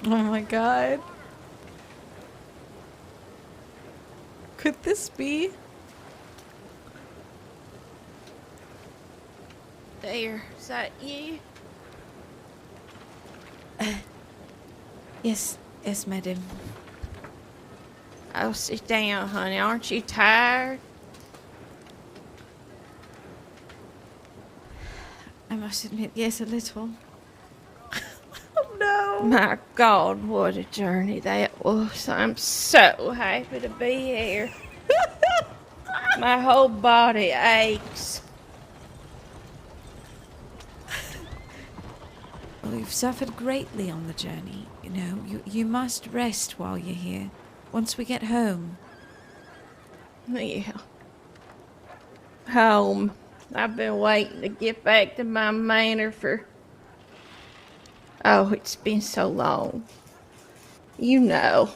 Oh my god. Could this be? There, is that you? Yes, madam. Oh, sit down, honey. Aren't you tired? I must admit, yes, a little. Oh no. My God, what a journey that was. I'm so happy to be here. My whole body aches. Well, you've suffered greatly on the journey. You know, you must rest while you're here. Once we get home. Yeah. Home. I've been waiting to get back to my manor for... Oh, it's been so long. You know.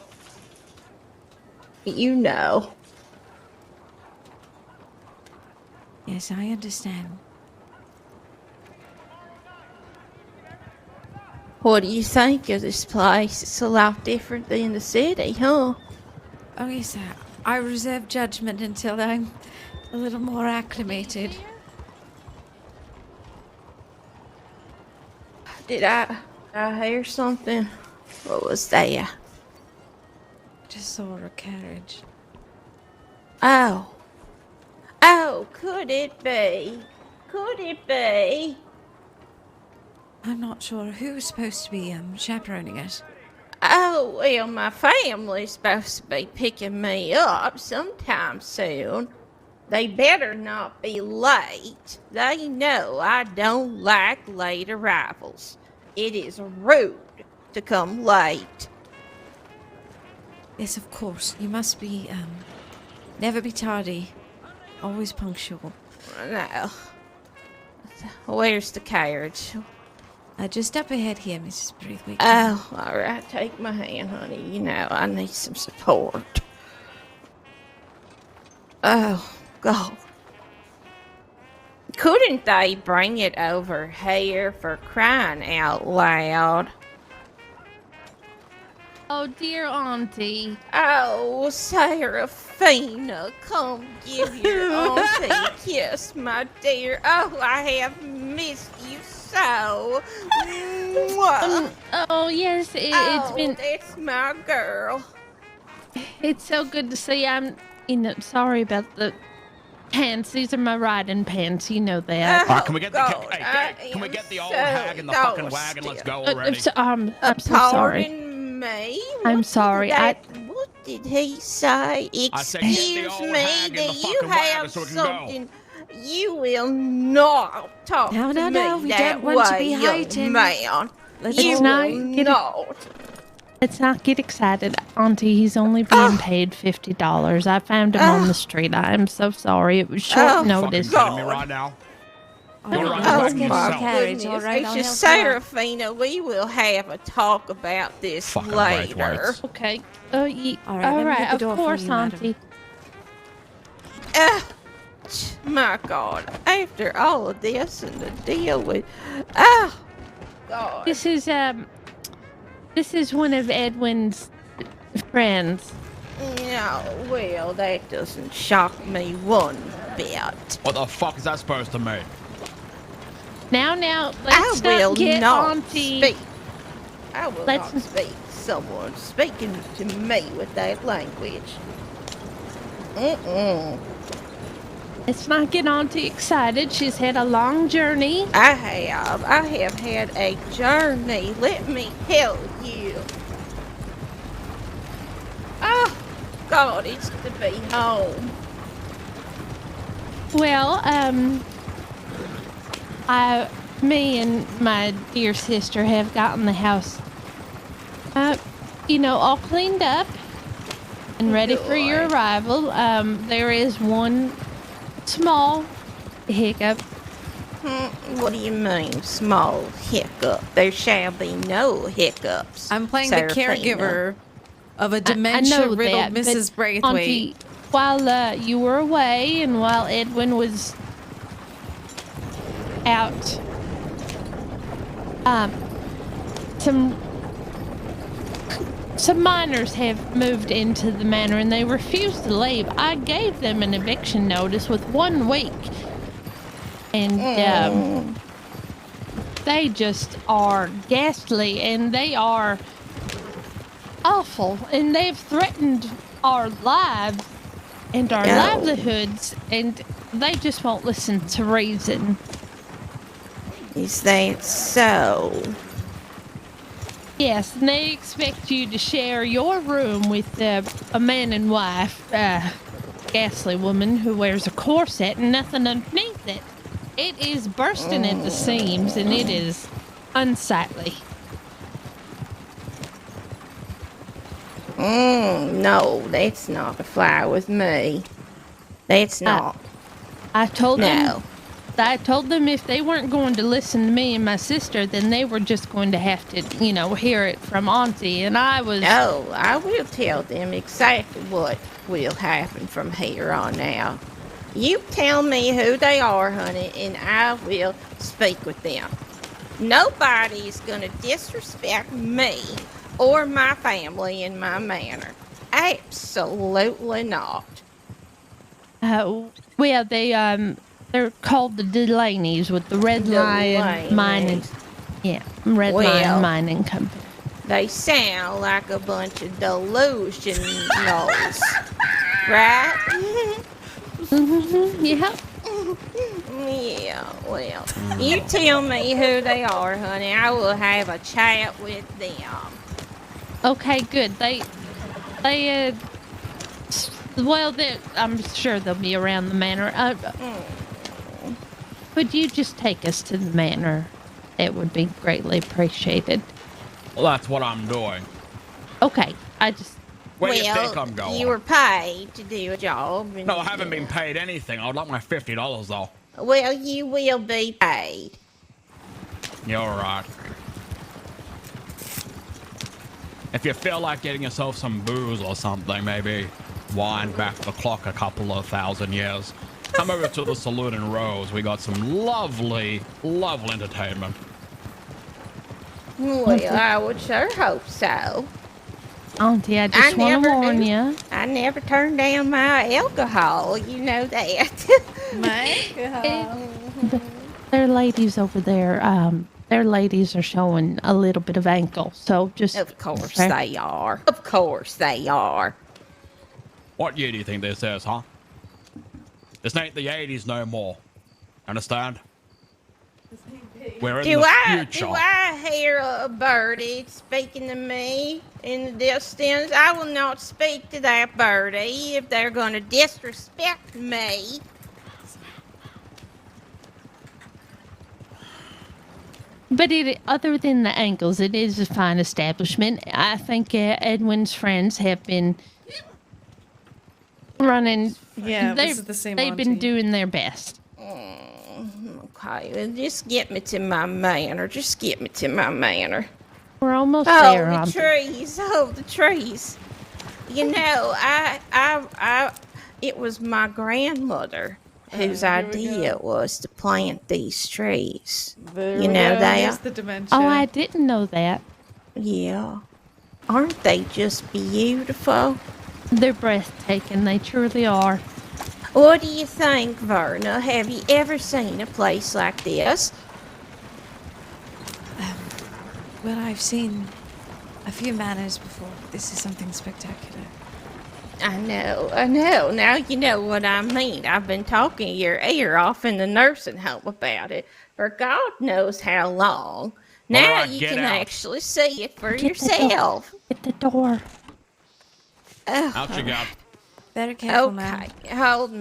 You know. Yes, I understand. What do you think of this place? It's a lot different than the city, huh? Oh, yes, I reserve judgment until I'm a little more acclimated. Did I hear something? What was that? Just saw a carriage. Oh. Oh, could it be? Could it be? I'm not sure who's supposed to be chaperoning us. Oh, well, my family's supposed to be picking me up sometime soon. They better not be late. They know I don't like late arrivals. It is rude to come late. Yes, of course. You must be, never be tardy. Always punctual. No. Where's the carriage? Just up ahead here, Mrs. Braithwaite. Oh, all right. Take my hand, honey. You know, I need some support. Oh, God. Couldn't they bring it over here, for crying out loud? Oh, dear Auntie. Oh, Seraphina, come give your auntie a kiss, my dear. Oh, I have missed you so. Mwah. Oh, yes, it's Oh, been... that's my girl. It's so good to see. I'm, sorry about the pants. These are my riding pants. You know that. Oh, Can we get God, can we get the old so hag in the fucking lost. wagon? Let's go already. I'm so sorry. Pardon me? I'm sorry. What did he say? I said, get the Excuse old me, hag in do the you fucking wagon have so we can go. something? You will not talk No, to no, me we that don't want to way, be young heightened. man. Let's You not will get- not. Let's not get excited, Auntie. He's only being paid $50. I found him on the street. I'm so sorry. It was short notice. Fucking kidding me right now? Oh, You're no, right. let's Oh, get in my the carriage, Goodness, all right? it's I'll just help you out. Seraphina. We will have a talk about this Fucking later. Braithwaites. Okay. All right, All let me right. get the door Of for course, you, madam. Auntie. My God, after all of this and the deal with, oh, God. This is one of Edwin's friends. No, well, that doesn't shock me one bit. What the fuck is that supposed to mean? Now, I let's will not get not Auntie. speak. I will Let's- not speak someone speaking to me with that language. Let's not get Auntie excited. She's had a long journey. I have had a journey, let me tell you. Oh, God, it's to be home. Well, me and my dear sister have gotten the house, all cleaned up and ready for your Good. arrival. There is one small hiccup. What do you mean, small hiccup? There shall be no hiccups. I'm playing Seraphina. the caregiver of a I know dementia-riddled that, but Mrs. Braithwaite. Auntie, while you were away and while Edwin was out, some some minors have moved into the manor and they refuse to leave. I gave them an eviction notice with 1 week. And they just are ghastly and they are awful. And they've threatened our lives and our livelihoods, and they just won't listen to reason. Is that so? Yes, and they expect you to share your room with a man and wife, ghastly woman who wears a corset and nothing underneath it. It is bursting at the seams, and it is unsightly. No, that's not a fly with me. That's not. I told them. No. I told them if they weren't going to listen to me and my sister, then they were just going to have to, hear it from Auntie. And I was. No, I will tell them exactly what will happen from here on out. You tell me who they are, honey, and I will speak with them. Nobody's going to disrespect me or my family in my manor. Absolutely not. Well, they're called the Delaney's with the Red Lion Mining. Yeah, Red Lion Mining Company. They sound like a bunch of delusionals, right? Yeah. Yeah, well, you tell me who they are, honey. I will have a chat with them. Okay, good. I'm sure they'll be around the manor. Could you just take us to the manor? It would be greatly appreciated. Well, that's what I'm doing. Okay, Where do you think I'm going? You were paid to do a job. No, I haven't been paid anything. I would like my $50 though. Well, you will be paid. You're right. If you feel like getting yourself some booze or something, maybe wind back the clock a couple of thousand years. Come over to the Saloon in Rose. We got some lovely, lovely entertainment. Well, I would sure hope so. Auntie, I just want to warn you. I never turn down my alcohol. You know that. My alcohol. Their ladies over there, their ladies are showing a little bit of ankle, so just... Of course they are. Of course they are. What year do you think this is, huh? This ain't the 80s no more. Understand? We're in the future. Do I hear a birdie speaking to me in the distance? I will not speak to that birdie if they're going to disrespect me. But other than the ankles, it is a fine establishment. I think Edwin's friends have been running. Yeah, this is the same They've been Auntie. doing their best. Okay, well, just get me to my manor. Just get me to my manor. We're almost there, Oh, the Auntie. trees. Oh, the trees. You know, it was my grandmother whose idea was to plant these trees. There You we know go. that? Here's the dementia. Oh, I didn't know that. Yeah. Aren't they just beautiful? They're breathtaking. They truly are. What do you think, Verna? Have you ever seen a place like this? Well, I've seen a few manors before. This is something spectacular. I know. Now you know what I mean. I've been talking your ear off in the nursing home about it for God knows how long. Now right, you get can out. actually see it for Get the yourself. Get the door. Oh, Out you go. Very careful, ma'am. okay. Hold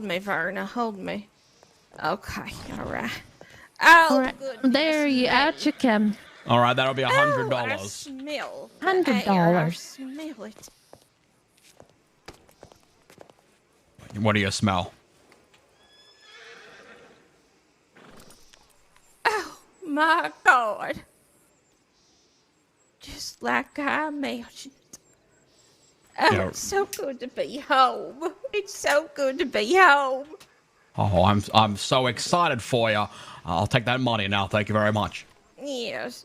me, Verna. Hold me. Okay, all right. Oh, All right. goodness There you me. out you come. All right, that'll be Oh, I $100. smell the $100. air. I smell it. What do you smell? Oh, my God. Just like I imagined. Oh, Yeah. it's so good to be home. It's so good to be home. Oh, I'm so excited for you. I'll take that money now. Thank you very much. Yes.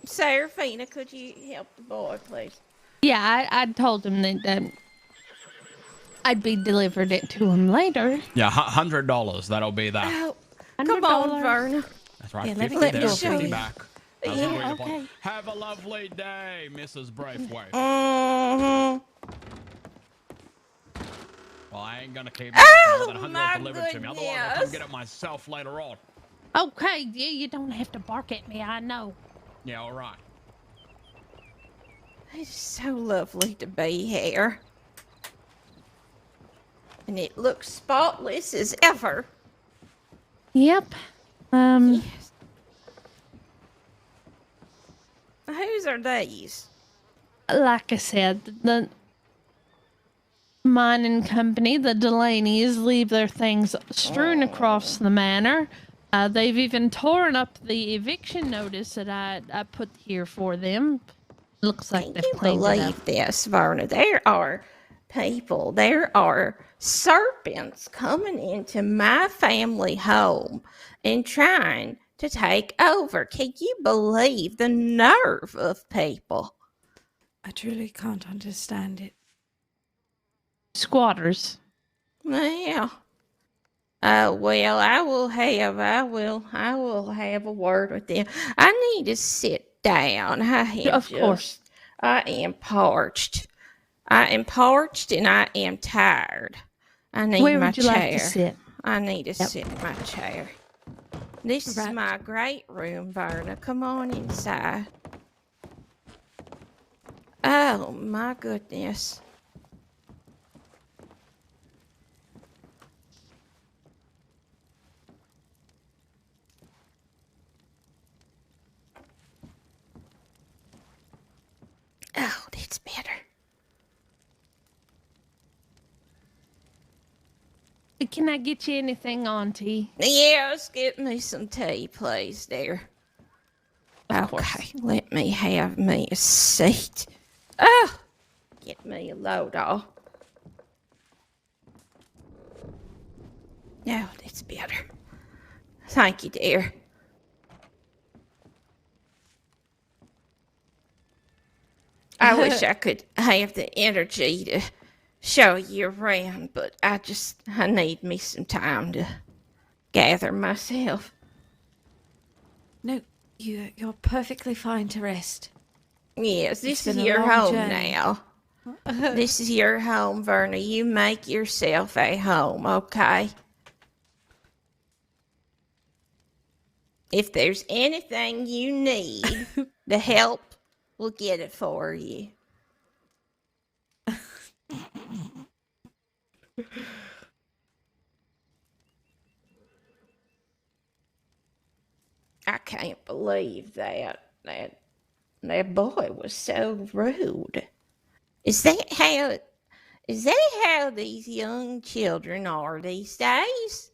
Seraphina, could you help the boy, please? Yeah, I told him that I'd be delivered it to him later. Yeah, $100. That'll be that. Oh, come on, $100. Verna. That's right. Yeah, let me 50 get me there, show 50 you. back. That was Yeah. agreed upon. Okay. Have a lovely day, Mrs. Braithwaite. Mm-hmm. Well, I ain't gonna keep asking. I want that Oh, $100 my delivered to me. Otherwise, I'll come goodness. get it myself later on. Okay, yeah, you don't have to bark at me. I know. Yeah, all right. It's so lovely to be here. And it looks spotless as ever. Yep. Yes. Whose are these? Like I said, the mining company, the Delaney's, leave their things strewn across the manor. They've even torn up the eviction notice that I put here for them. Looks like Can they've you cleaned it up. believe this, Verna? There are people, there are serpents coming into my family home and trying to take over. Can you believe the nerve of people? I truly can't understand it. Squatters. Well, well, I will have a word with them. I need to sit down. Of course. I am parched. I am parched and I am tired. I need Where my would you chair. like to sit? I need to sit in my chair. This is Right. my great room, Verna. Come on inside. Oh, my goodness. Oh, that's better. Can I get you anything, Auntie? Yes, get me some tea, please, dear. Of course. Okay, let me have me a seat. Oh, get me a load off. No, that's better. Thank you, dear. I wish I could have the energy to show you around, but I need me some time to gather myself. No, you're perfectly fine to rest. Yes, this is been a your long home journey. now. This is your home, Verna. You make yourself a home, okay? If there's anything you need, the help will get it for you. I can't believe that boy was so rude. Is that how these young children are these days?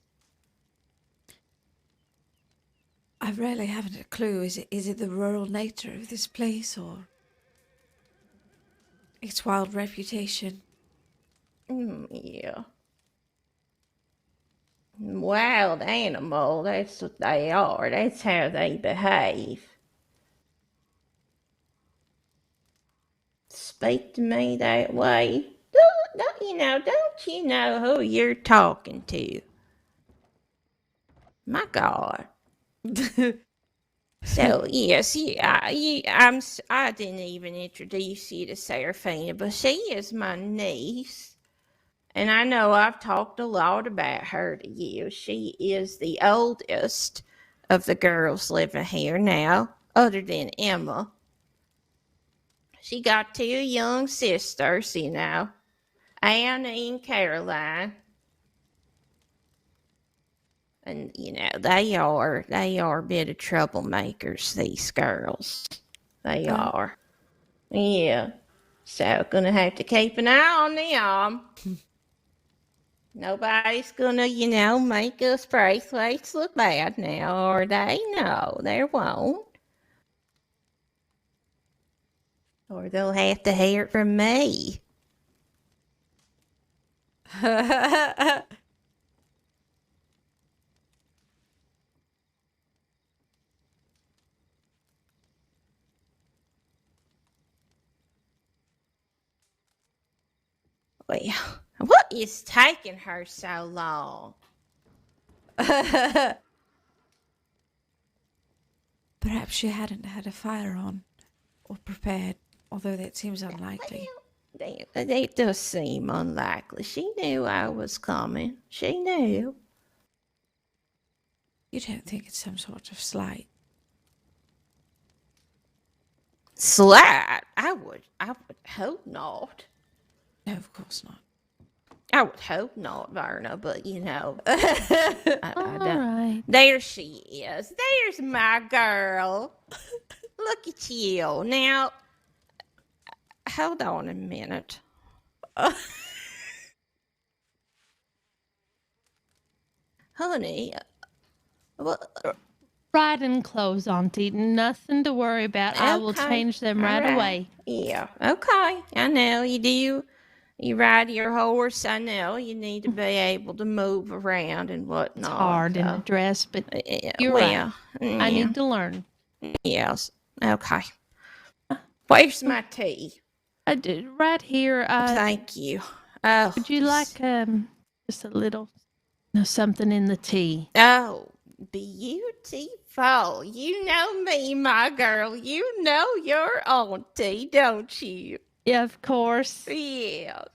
I really haven't a clue. Is it the rural nature of this place or its wild reputation? Yeah. Wild animal, that's what they are. That's how they behave. Speak to me that way. Don't you know who you're talking to? My God. So yes, I didn't even introduce you to Seraphina, but she is my niece, and I know I've talked a lot about her to you. She is the oldest of the girls living here now, other than Emma. She got two young sisters, Annie and Caroline. And they are a bit of troublemakers, these girls. They are. Yeah. So gonna have to keep an eye on them. Nobody's gonna, make us Braithwaites look bad now, are they? No, they won't. Or they'll have to hear it from me. Well, what is taking her so long? Perhaps you hadn't had a fire on or prepared, although that seems unlikely. That does seem unlikely. She knew I was coming. She knew. You don't think it's some sort of slight? Slight? I would hope not. No, of course not. I would hope not, Verna, but I All don't. right. There she is. There's my girl. Look at you. Now, hold on a minute. Honey, what? Riding clothes, Auntie. Nothing to worry about. I will Okay. change them right All away. Yeah. Okay. I know you do. You ride your horse. I know you need to be able to move around and whatnot. It's hard in a dress, but Yeah, you're right. I yeah. need to learn. Yes. Okay. Where's my tea? I did right here. Thank you. Oh. Would you like just a little, something in the tea? Oh, beautiful. You know me, my girl. You know your auntie, don't you? Yeah, of course. Yes.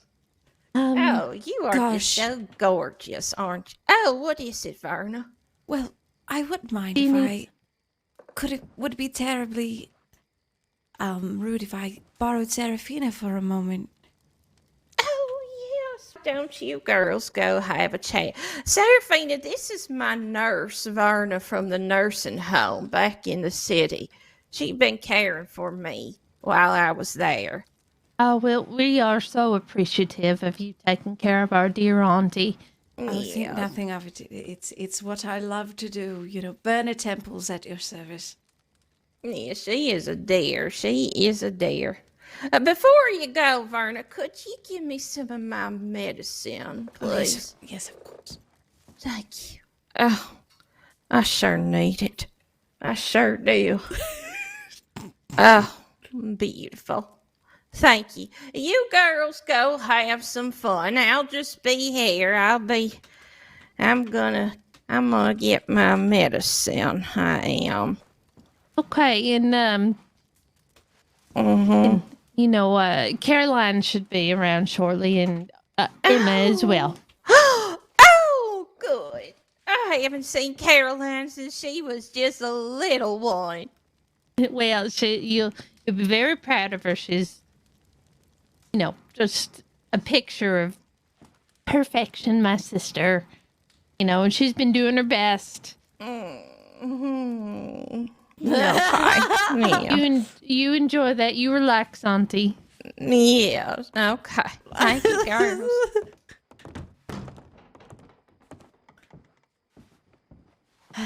Um, Oh, you are gosh. just so gorgeous, aren't you? Oh, what is it, Verna? Well, I wouldn't mind Do if you I could. It would be terribly rude if I borrowed Serafina for a moment. Oh, yes. Don't you girls go have a chat. Serafina, this is my nurse, Verna, from the nursing home back in the city. She'd been caring for me while I was there. Oh, well, we are so appreciative of you taking care of our dear auntie. I would think nothing of it. It's what I love to do. Burn a temples at your service. Yeah, she is a dear. She is a dear. Before you go, Verna, could you give me some of my medicine, please? Yes, of course. Thank you. Oh, I sure need it. I sure do. Oh, beautiful. Thank you. You girls go have some fun. I'll just be here. I'm gonna get my medicine. I am. Okay, and Caroline should be around shortly, and Emma as well. Oh, good. I haven't seen Caroline since she was just a little one. Well, you'll be very proud of her. She's, just a picture of perfection, my sister. And she's been doing her best. Mm-hmm. Yeah. You enjoy that. You relax, Auntie. Yes. Okay. Thank you, girls.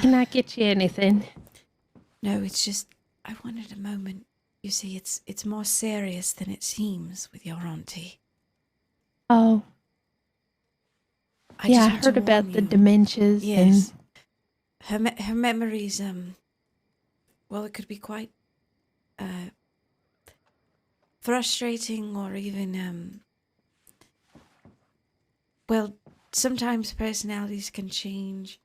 Can I get you anything? No, it's just I wanted a moment. You see, it's more serious than it seems with your auntie. Oh. I I just want heard to about warn the you. dementias. Yes. Her memories, well, it could be quite frustrating or even, well, sometimes personalities can change.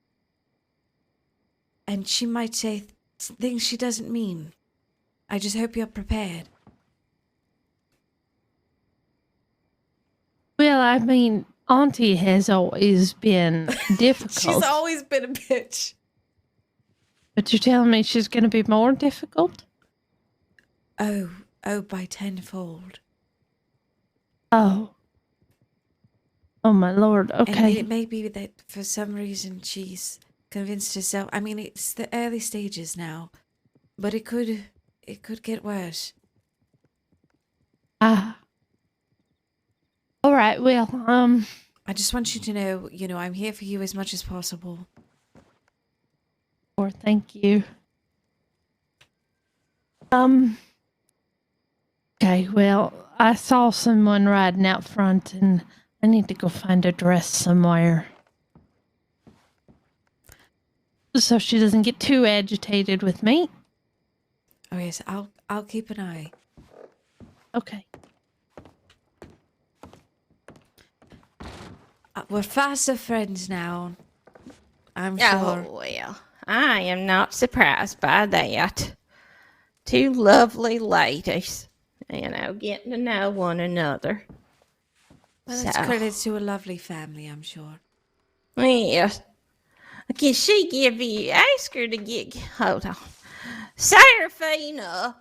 And she might say things she doesn't mean. I just hope you're prepared. Well, I mean, Auntie has always been difficult. She's always been a bitch. But you're telling me she's going to be more difficult? Oh, by tenfold. Oh. Oh, my Lord. And Okay. it may be that for some reason she's convinced herself. I mean, it's the early stages now, but it could get worse. All right. Well, I just want you to know, I'm here for you as much as possible. or thank you. Okay, well, I saw someone riding out front and I need to go find a dress somewhere. So she doesn't get too agitated with me. Oh yes, I'll keep an eye. Okay. We're faster friends now. I'm Oh, sure. well, I am not surprised by that. Two lovely ladies, getting to know one another. Well, that's credit to a lovely family, I'm sure. Yes. Can she give you, ask her to hold on. Seraphina,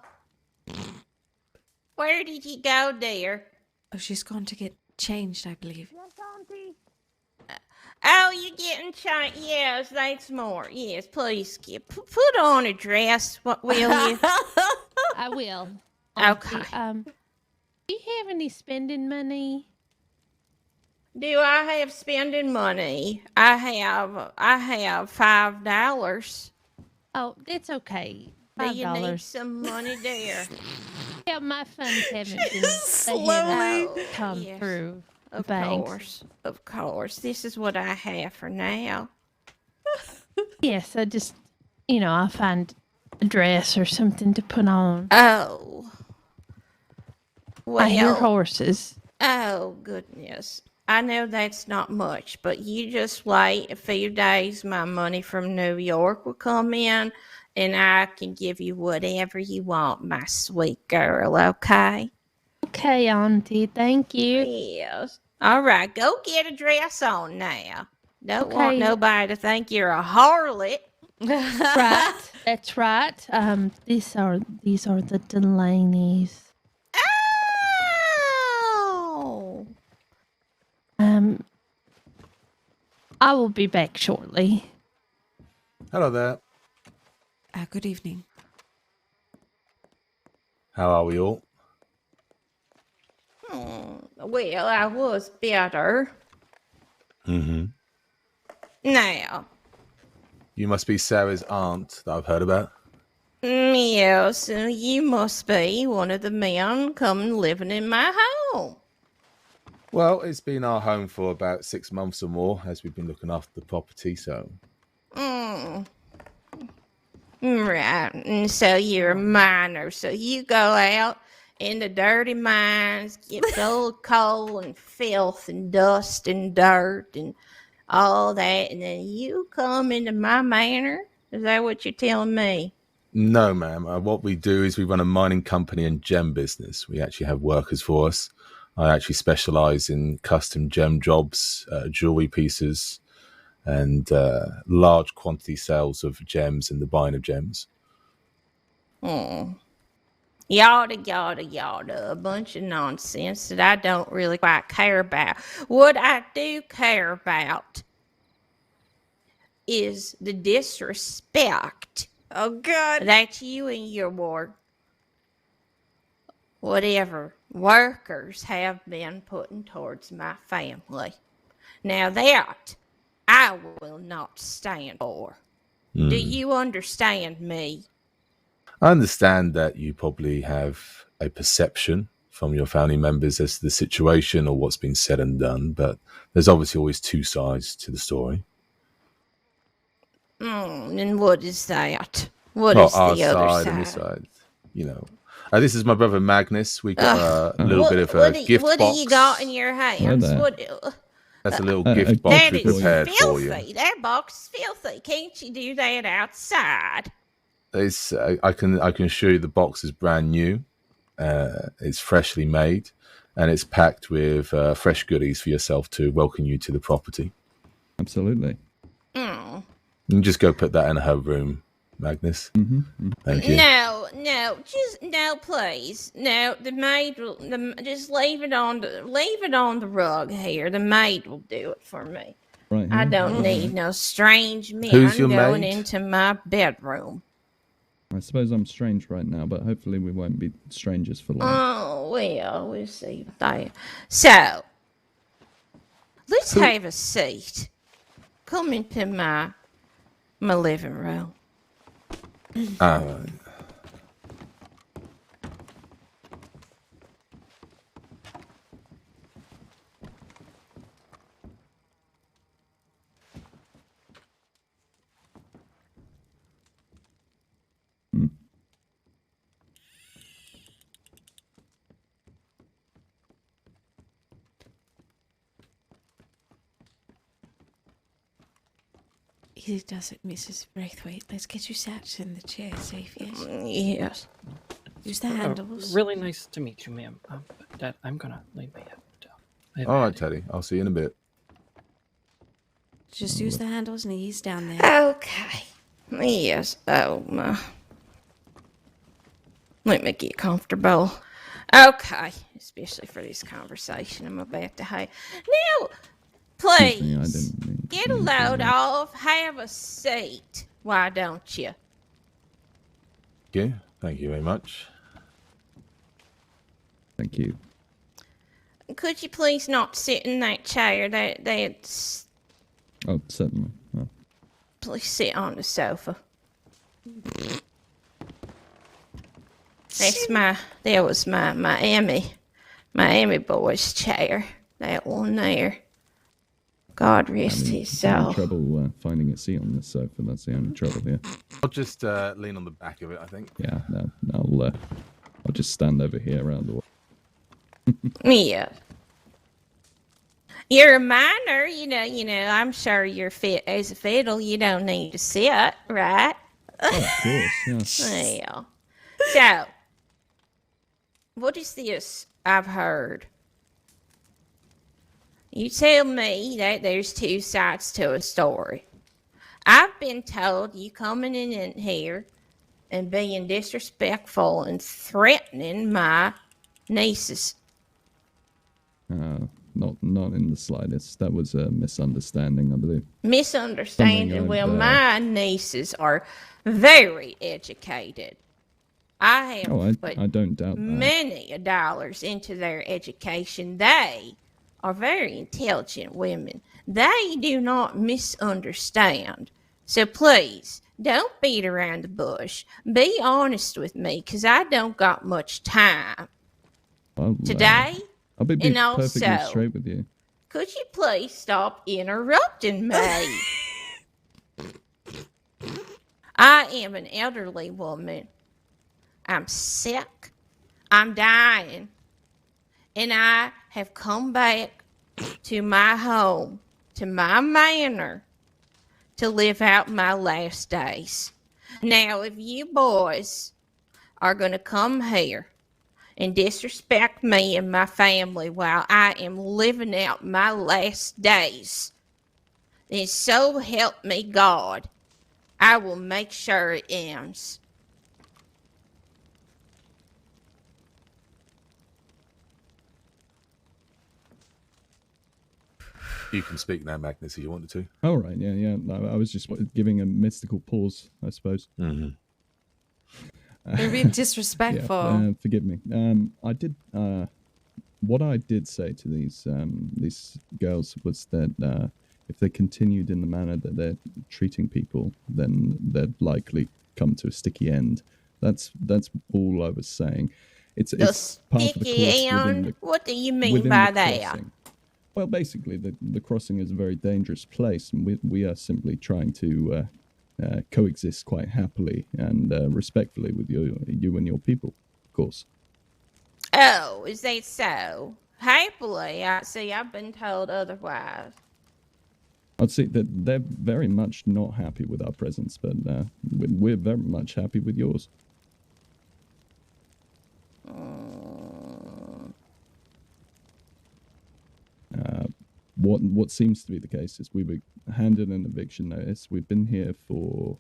where did you go, dear? Oh, she's gone to get changed, I believe. Yes, Auntie. Oh, you're getting changed. Yes, that's more. Yes, please put on a dress, what will you? I will. Okay. Auntie. Do you have any spending money? Do I have spending money? I have $5. Oh, it's okay. Do you need $5. some money, dear? Yeah, my funds haven't been. They Slowly. haven't come Yes. through the Of banks. course. This is what I have for now. Yes, I just, I'll find a dress or something to put on. Oh. I hear Well, horses. oh, goodness. I know that's not much, but you just wait a few days. My money from New York will come in, and I can give you whatever you want, my sweet girl, okay? Okay, Auntie. Thank you. Yes. All right, go get a dress on now. Don't want Okay. nobody to think you're a harlot. Right. That's right. These are the Delaney's. Oh! I will be back shortly. Hello there. Good evening. How are we all? Well, I was better. Mm-hmm. Now, You must be Sarah's aunt that I've heard about. yes, you must be one of the men coming living in my home. Well, it's been our home for about 6 months or more as we've been looking after the property, so... Right, and so you're a miner, so you go out in the dirty mines, get full of coal and filth and dust and dirt and all that, and then you come into my manor? Is that what you're telling me? No, ma'am. What we do is we run a mining company and gem business. We actually have workers for us. I actually specialize in custom gem jobs, jewelry pieces, and large quantity sales of gems and the buying of gems. Yada, yada, yada. A bunch of nonsense that I don't really quite care about. What I do care about is the disrespect Oh, God. that you and your whatever workers have been putting towards my family. Now that I will not stand for. Do you understand me? I understand that you probably have a perception from your family members as to the situation or what's been said and done, but there's obviously always two sides to the story. And what is that? What Well, is our the other side and this side, you know. This is my brother Magnus. We got a little bit of a gift what box. do you got in your hands? there. That's a little gift box That we is prepared for you. filthy. That box is filthy. Can't you do that outside? It's I can assure you the box is brand new. It's freshly made, and it's packed with fresh goodies for yourself to welcome you to the property. Absolutely. You can just go put that in her room, Magnus. Thank you. No, please. No, the maid will. Just leave it on the rug here. The maid will do it for me. Right. I here. don't need no strange men Who's your going maid? into my bedroom. I suppose I'm strange right now, but hopefully we won't be strangers for long. Oh well, we'll see. So, let's have a seat. Come into my living room. easy does it, Mrs. Braithwaite. Let's get you sat in the chair, safe, yes? Yes. Use the handles. Really nice to meet you, ma'am. Dad, I'm gonna lay my head down. All right, Teddy. I'll see you in a bit. Just use the handles and ease down there. Okay. Yes. Oh, my. Let me get comfortable. Okay. Especially for this conversation I'm about to have. Now, Excuse me, I please, didn't mean get a to do load that. off. Have a seat. Why don't you? Thank you very much. Thank you. Could you please not sit in that chair? That's... Oh, certainly. Oh. Please sit on the sofa. That was my Emmy boy's chair. That one there. God rest his I'm having soul. trouble finding a seat on this sofa. That's the only trouble here. I'll just lean on the back of it, I think. Yeah, no, I'll just stand over here around the wall. Yeah. You're a minor, you know, I'm sure you're fit as a fiddle. You don't need to sit, right? Oh, of course, yeah. Well. So, what is this I've heard? You tell me that there's two sides to a story. I've been told you coming in here and being disrespectful and threatening my nieces. Not in the slightest. That was a misunderstanding, I believe. Misunderstanding. Something Well, I'd, my nieces are very educated. I have I don't doubt that. many dollars into their education. They are very intelligent women. They do not misunderstand. So please, don't beat around the bush. Be honest with me, because I don't got much time. Today, I'll be and perfectly also, straight with you. could you please stop interrupting me? I am an elderly woman. I'm sick. I'm dying. And I have come back to my home, to my manor, to live out my last days. Now, if you boys are going to come here and disrespect me and my family while I am living out my last days, then so help me God, I will make sure it ends. You can speak now, Magnus, if you wanted to. All right, yeah. I was just giving a mystical pause, I suppose. Mm-hmm. You're being disrespectful. Yeah, forgive me. I did. What I did say to these girls was that if they continued in the manner that they're treating people, then they'd likely come to a sticky end. That's all I was saying. It's part of the Sticky course end? What do you mean within by the that? crossing. Well, basically, the crossing is a very dangerous place, and we are simply trying to coexist quite happily and respectfully with you and your people, of course. Oh, is that so? Happily, I see. I've been told otherwise. I'd say that they're very much not happy with our presence, but we're very much happy with yours. What seems to be the case is we were handed an eviction notice. We've been here for,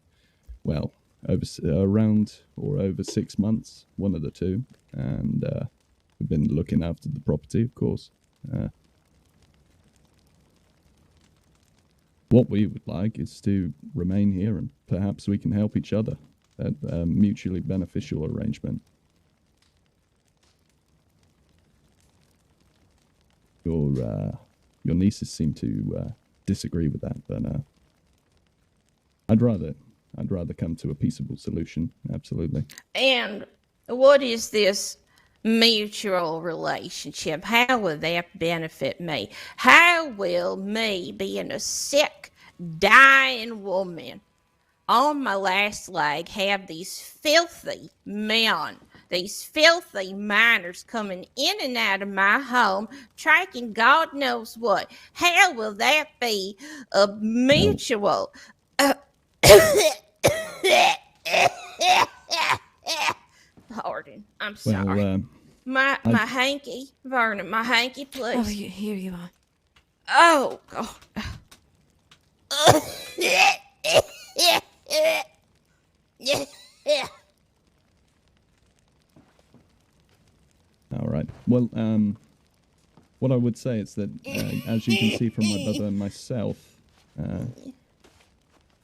well, over 6 months, one of the two, and we've been looking after the property, of course. What we would like is to remain here, and perhaps we can help each other. A mutually beneficial arrangement. Your nieces seem to disagree with that, but I'd rather come to a peaceable solution. Absolutely. And what is this mutual relationship? How will that benefit me? How will me, being a sick, dying woman on my last leg, have these filthy men, these filthy miners coming in and out of my home, tracking God knows what? How will that be a mutual Pardon, I'm Well, sorry. My hanky, Vernon, my hanky, Oh, please. here you are. Oh, God. all right. Well, what I would say is that, as you can see from my brother and myself,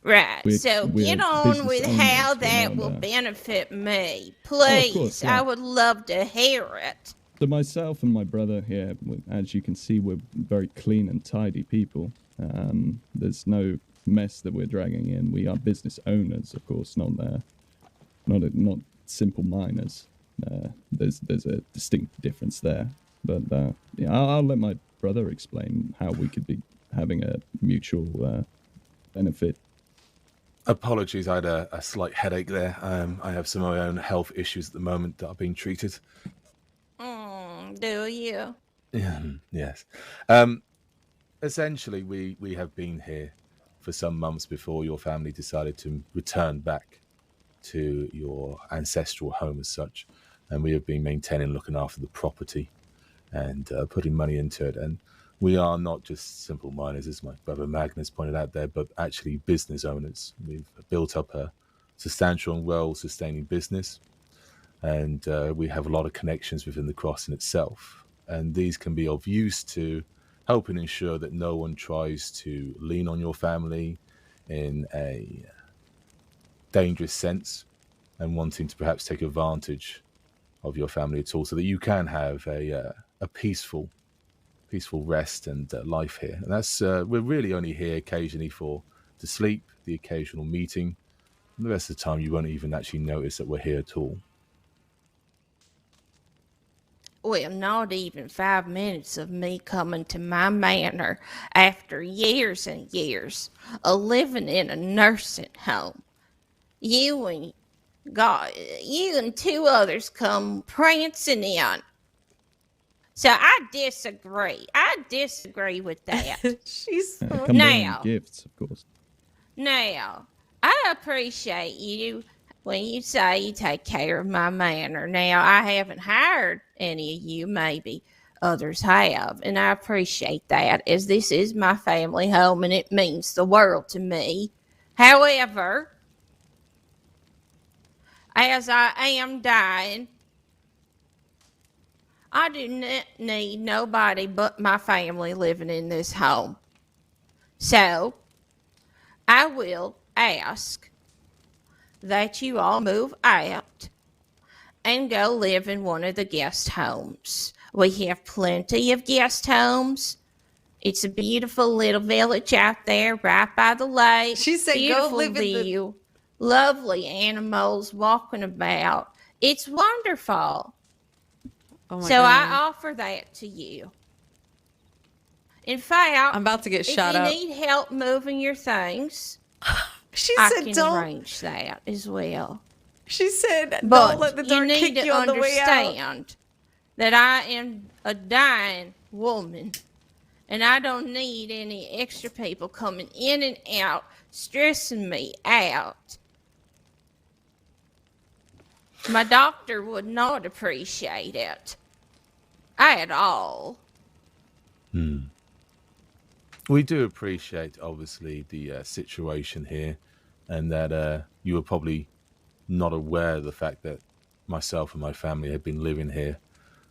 Right, so we're get on business with owners. how We're that not, will benefit me. Oh, of course, Please, yeah. I would love to hear it. So myself and my brother here, as you can see, we're very clean and tidy people. There's no mess that we're dragging in. We are business owners, of course, not simple miners. There's a distinct difference there. But yeah, I'll let my brother explain how we could be having a mutual benefit. Apologies, I had a slight headache there. I have some of my own health issues at the moment that are being treated. Do you? Yes. Essentially, we have been here for some months before your family decided to return back to your ancestral home as such. And we have been maintaining, looking after the property and putting money into it. And we are not just simple miners, as my brother Magnus pointed out there, but actually business owners. We've built up a substantial and well-sustaining business, and we have a lot of connections within the crossing itself. And these can be of use to helping ensure that no one tries to lean on your family in a dangerous sense and wanting to perhaps take advantage of your family at all, so that you can have a peaceful rest and life here. And that's we're really only here occasionally to sleep, the occasional meeting. And the rest of the time, you won't even actually notice that we're here at all. Well, not even 5 minutes of me coming to my manor after years and years of living in a nursing home. You and you and two others come prancing in. So I disagree. I disagree with that. She's so Come bringing Now. gifts, of course. Now, I appreciate you when you say you take care of my manor. Now, I haven't hired any of you, maybe others have, and I appreciate that, as this is my family home and it means the world to me. However, as I am dying, I do not need nobody but my family living in this home. So, I will ask that you all move out and go live in one of the guest homes. We have plenty of guest homes. It's a beautiful little village out there right by the lake. She said, beautiful go live view, in lovely animals walking about. It's wonderful. Oh my so God. I offer that to you. In fact, I'm about to get shot if up. you need help moving your things, She I said, can don't. arrange that as well. She said, But don't let the you door need kick to you on the way out. understand that I am a dying woman, and I don't need any extra people coming in and out, stressing me out. My doctor would not appreciate it at all. We do appreciate, obviously, the situation here, and that you were probably not aware of the fact that myself and my family had been living here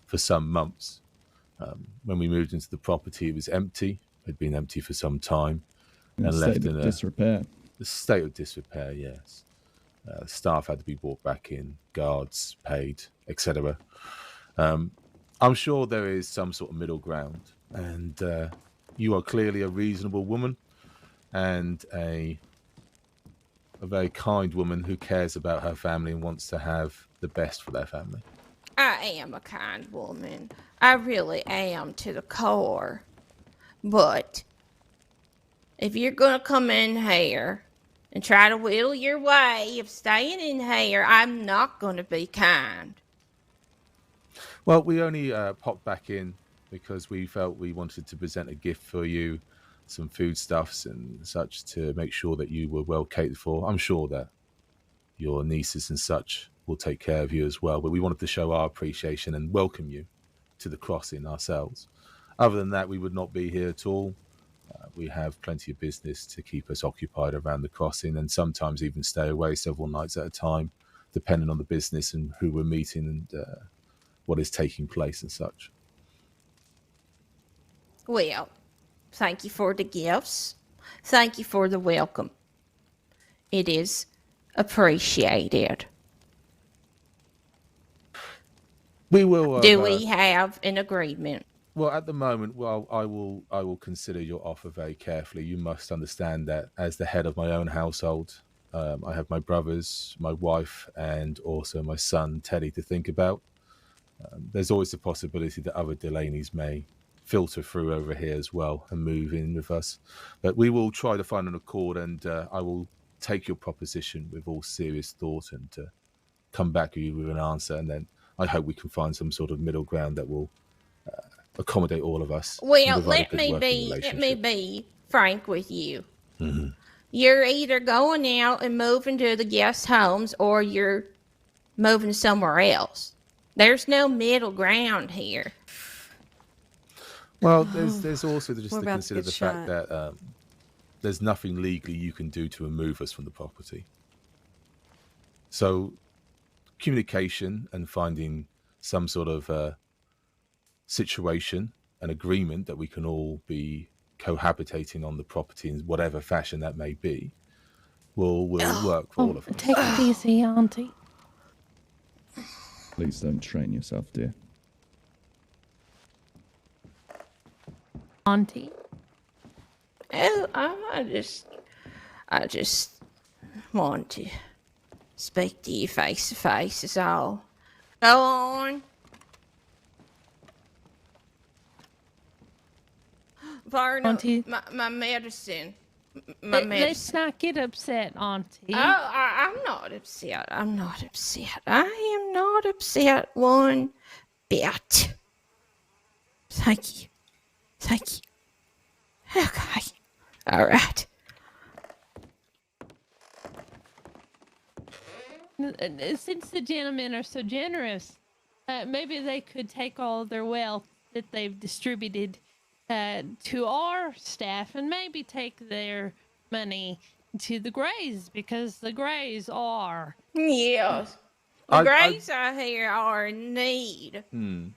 for some months. When we moved into the property, it was empty. It had been empty for some time and left in disrepair. a state of disrepair, yes. Staff had to be brought back in, guards paid, etc. I'm sure there is some sort of middle ground, and you are clearly a reasonable woman and a very kind woman who cares about her family and wants to have the best for their family. I am a kind woman. I really am to the core. But if you're going to come in here and try to whittle your way of staying in here, I'm not going to be kind. Well, we only popped back in because we felt we wanted to present a gift for you some foodstuffs and such to make sure that you were well catered for. I'm sure that your nieces and such will take care of you as well. But we wanted to show our appreciation and welcome you to the crossing ourselves. Other than that, we would not be here at all. We have plenty of business to keep us occupied around the crossing, and sometimes even stay away several nights at a time, depending on the business and who we're meeting and what is taking place and such. Well, thank you for the gifts. Thank you for the welcome. It is appreciated. We will. Do we have an agreement? Well, at the moment, I will consider your offer very carefully. You must understand that as the head of my own household, I have my brothers, my wife, and also my son Teddy to think about. There's always the possibility that other Delaney's may filter through over here as well and move in with us. But we will try to find an accord, and I will take your proposition with all serious thought and come back to you with an answer. And then I hope we can find some sort of middle ground that will accommodate all of us. Well, let me be frank with you. Mm-hmm. You're either going out and moving to the guest homes or you're moving somewhere else. There's no middle ground here. Well, there's also just We're to about to consider get the shot. fact that there's nothing legally you can do to remove us from the property. So communication and finding some sort of situation, an agreement that we can all be cohabitating on the property in whatever fashion that may be, will work for all of us. Take it easy, Auntie. Please don't strain yourself, dear. Auntie. Oh, I just want to speak to you face to face is all. Go on. Pardon, Auntie. my medicine. My Let's medicine. not get upset, Auntie. Oh, I'm not upset. I'm not upset. I am not upset one bit. Thank you. Thank you. Okay. All right. Since the gentlemen are so generous, maybe they could take all their wealth that they've distributed to our staff and maybe take their money to the Greys, because the Greys are. Yes. The Greys out here are in need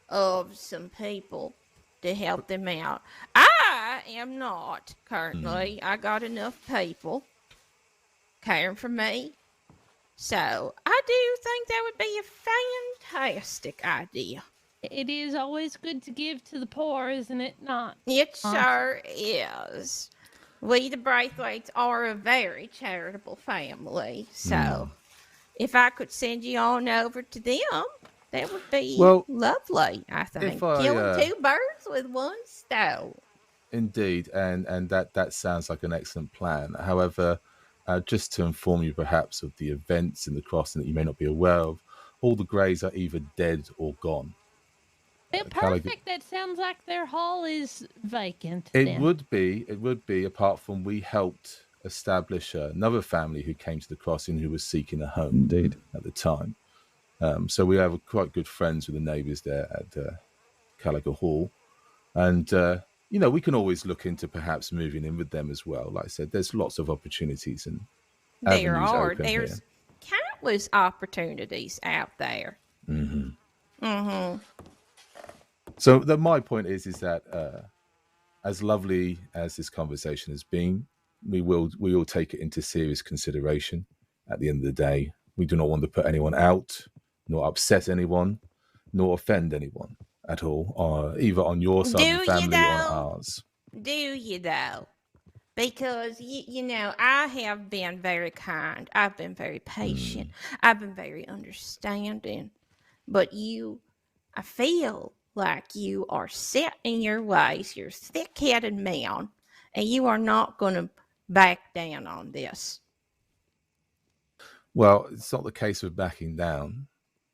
of some people to help them out. I am not currently. I got enough people caring for me. So I do think that would be a fantastic idea. It is always good to give to the poor, isn't it not? It sure is. We, the Braithwaites, are a very charitable family. So if I could send you on over to them, that would be lovely, I think. Killing two birds with one stone. Indeed, and that sounds like an excellent plan. However, just to inform you perhaps of the events in the crossing that you may not be aware of, all the Greys are either dead or gone. They're perfect. That sounds like their hall is vacant. It would be, apart from we helped establish another family who came to the crossing who was seeking a home. Indeed. At the time. So we have quite good friends with the neighbours there at Calico Hall. And, we can always look into perhaps moving in with them as well. Like I said, there's lots of opportunities and there are. Open There's countless opportunities out there. Mm-hmm. Mm-hmm. So my point is that as lovely as this conversation has been, we will take it into serious consideration. At the end of the day, we do not want to put anyone out, nor upset anyone, nor offend anyone at all, either on your side of the family or on ours. Do you though? Because I have been very kind. I've been very patient. I've been very understanding. But I feel like you are set in your ways. You're a thick-headed man, and you are not going to back down on this. Well, it's not the case of backing down,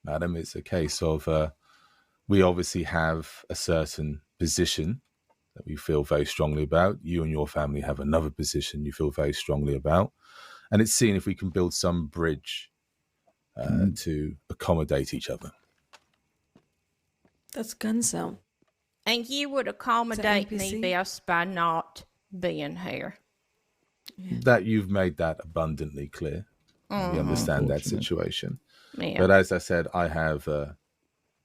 madam. It's a case of we obviously have a certain position that we feel very strongly about. You and your family have another position you feel very strongly about. And it's seeing if we can build some bridge to accommodate each other. That's Gunso. And you would accommodate me NPC? best by not being here. That you've made that abundantly clear. We understand that Unfortunate. situation. Yeah. But as I said, I have,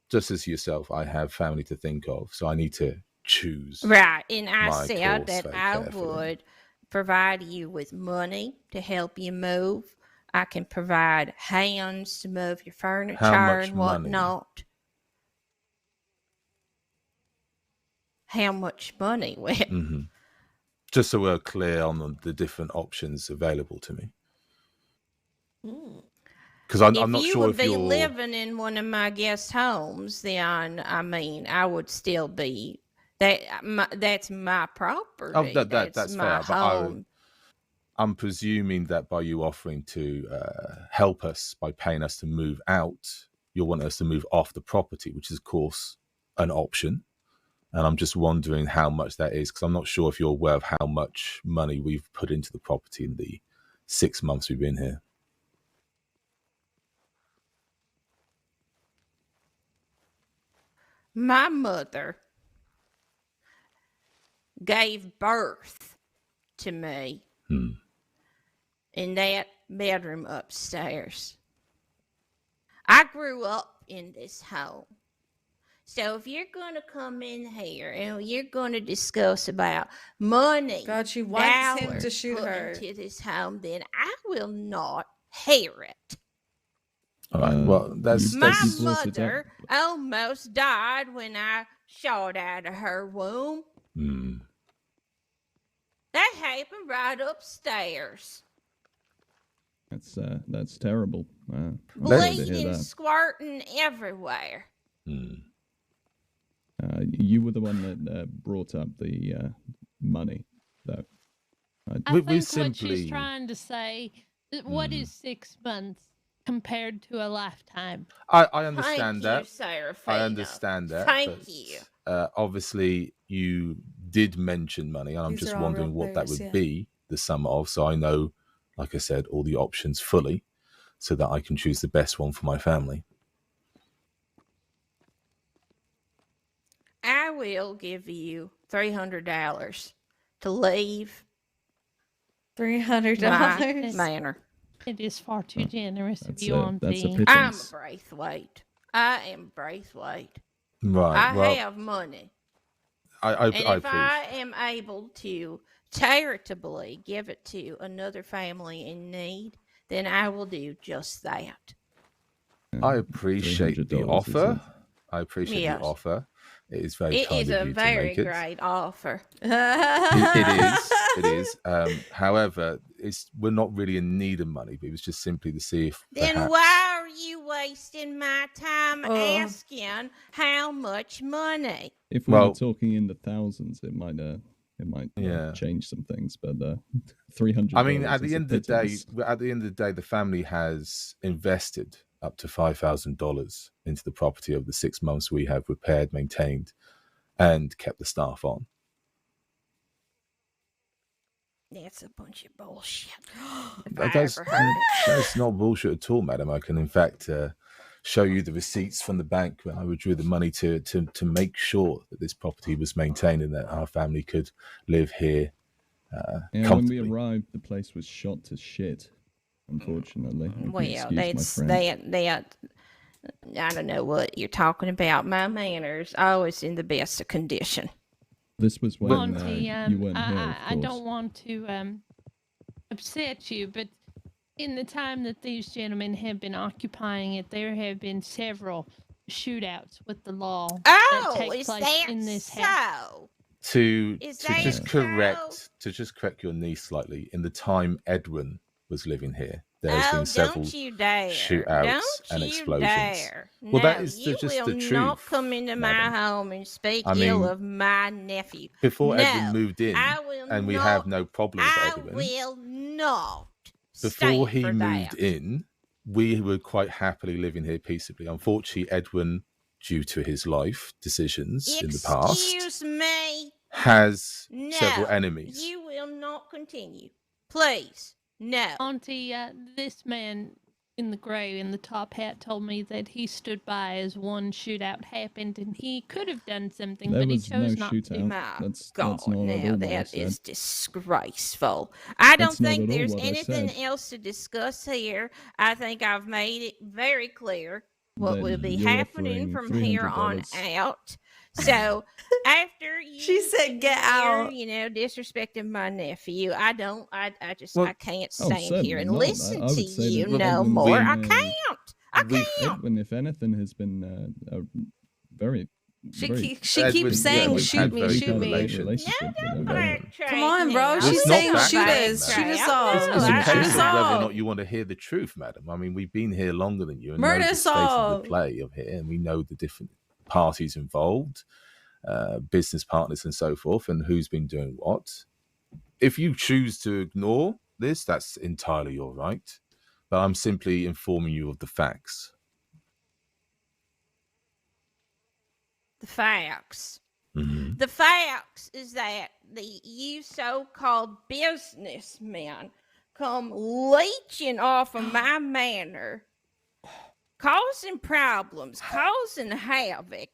just as yourself, I have family to think of. So I need to choose. Right. And I my said course that very I carefully. would provide you with money to help you move. I can provide hands to move your furniture much and money? whatnot. How much money? Well, Just so we're clear on the different options available to me. Because I'm not if you sure would if be you're living in one of my guest homes, then I mean, I would still be that's my property. Oh, that's my fair. But home. I'm presuming that by you offering to help us by paying us to move out, you're wanting us to move off the property, which is, of course, an option. And I'm just wondering how much that is, because I'm not sure if you're aware of how much money we've put into the property in the 6 months we've been here. My mother gave birth to me in that bedroom upstairs. I grew up in this home. So if you're going to come in here and you're going to discuss about money, God, she wants him dollars to shoot put her. into this home, then I will not hear it. All right. Well, that's My you brought it up. mother almost died when I shot out of her womb. That happened right upstairs. That's terrible. I'm sorry to hear Bleeding, that. squirting everywhere. You were the one that brought up the money, though. I We think what simply- she's trying to say, what is 6 months compared to a lifetime? I Thank understand you, that. Serafina. I understand that. Thank but, you. Obviously, you did mention money, and I'm These just are all wondering real what that players, would yeah. be, the sum of, so I know, like I said, all the options fully, so that I can choose the best one for my family. I will give you $300 to leave my $300. manor. It is far too generous of That's you, a Auntie. pittance. I'm a Braithwaite. I am Braithwaite. Right. I have money. I And if appreciate. I am able to charitably give it to another family in need, then I will do just that. I appreciate the $300 offer. is I appreciate Yes. the offer. It is very It kind is of a you to very make it. great offer. It is. However, we're not really in need of money, but it was just simply to see if Then perhaps... why are you wasting my time Oh. asking how much money? If we Well- were talking in the thousands, it might Yeah. change some things. But $300. I mean, at the end of the pittance. day, the family has invested up to $5,000 into the property over the 6 months we have repaired, maintained, and kept the staff on. That's a bunch of bullshit. If I That's ever heard it. that's not bullshit at all, madam. I can, in fact, show you the receipts from the bank when I withdrew the money to make sure that this property was maintained and that our family could live here Yeah, when we comfortably. arrived, the place was shot to shit. Unfortunately, you can Well, excuse my French. that. I don't know what you're talking about. My manor's always in the best of condition. This was when Auntie, you weren't here. Of I don't course. want to upset you, but in the time that these gentlemen have been occupying it, there have been several shootouts with the law that Oh, take is place that in this house. so? To Is to that just so? correct your niece slightly. In the time Edwin was living here, there has Oh, been several don't you dare. shootouts Don't and you explosions. dare. Well, no, that is you just will the not truth, come into madam. my home and speak I ill mean, of my nephew. Before No, Edwin moved in, I will and we not, have no problem with I Edwin. will not Before stand he for moved that. in, we were quite happily living here peaceably. Unfortunately, Edwin, due to his life decisions in the past, Excuse me. has No, several enemies. you will not continue. Please, no. Auntie, this man in the gray in the top hat told me that he stood by as one shootout happened and he could have done something, There but he was no chose not to. shootout. My That's God, not at now all what I that said. is disgraceful. I don't That's not think at all there's what I anything said. else to discuss here. I think I've made it very clear what Then will be you're happening offering from here on $300. out. So after you She said, sitting "Get here, out." disrespecting my nephew, I just Well, I can't Oh, stand here certainly and not. listen I to would say you that no Edwin's more. been I a- can't. I We've- can't. Edwin, if anything, has been a very, She very keeps Edwin, saying, we've "Shoot had me, very shoot good me." relations. Come on, bro. It's She's not saying, back- "Shoot us, shoot us all." It's a I- case shoot us of whether or all. not you want to hear the truth, madam. I mean, we've been here longer than you and Murder know the us state all. of the play of here, and we know the different parties involved, business partners and so forth, and who's been doing what. If you choose to ignore this, that's entirely your right. But I'm simply informing you of the facts. The facts. Mm-hmm. The facts is that you so-called businessmen come leeching off of my manor, causing problems, causing havoc,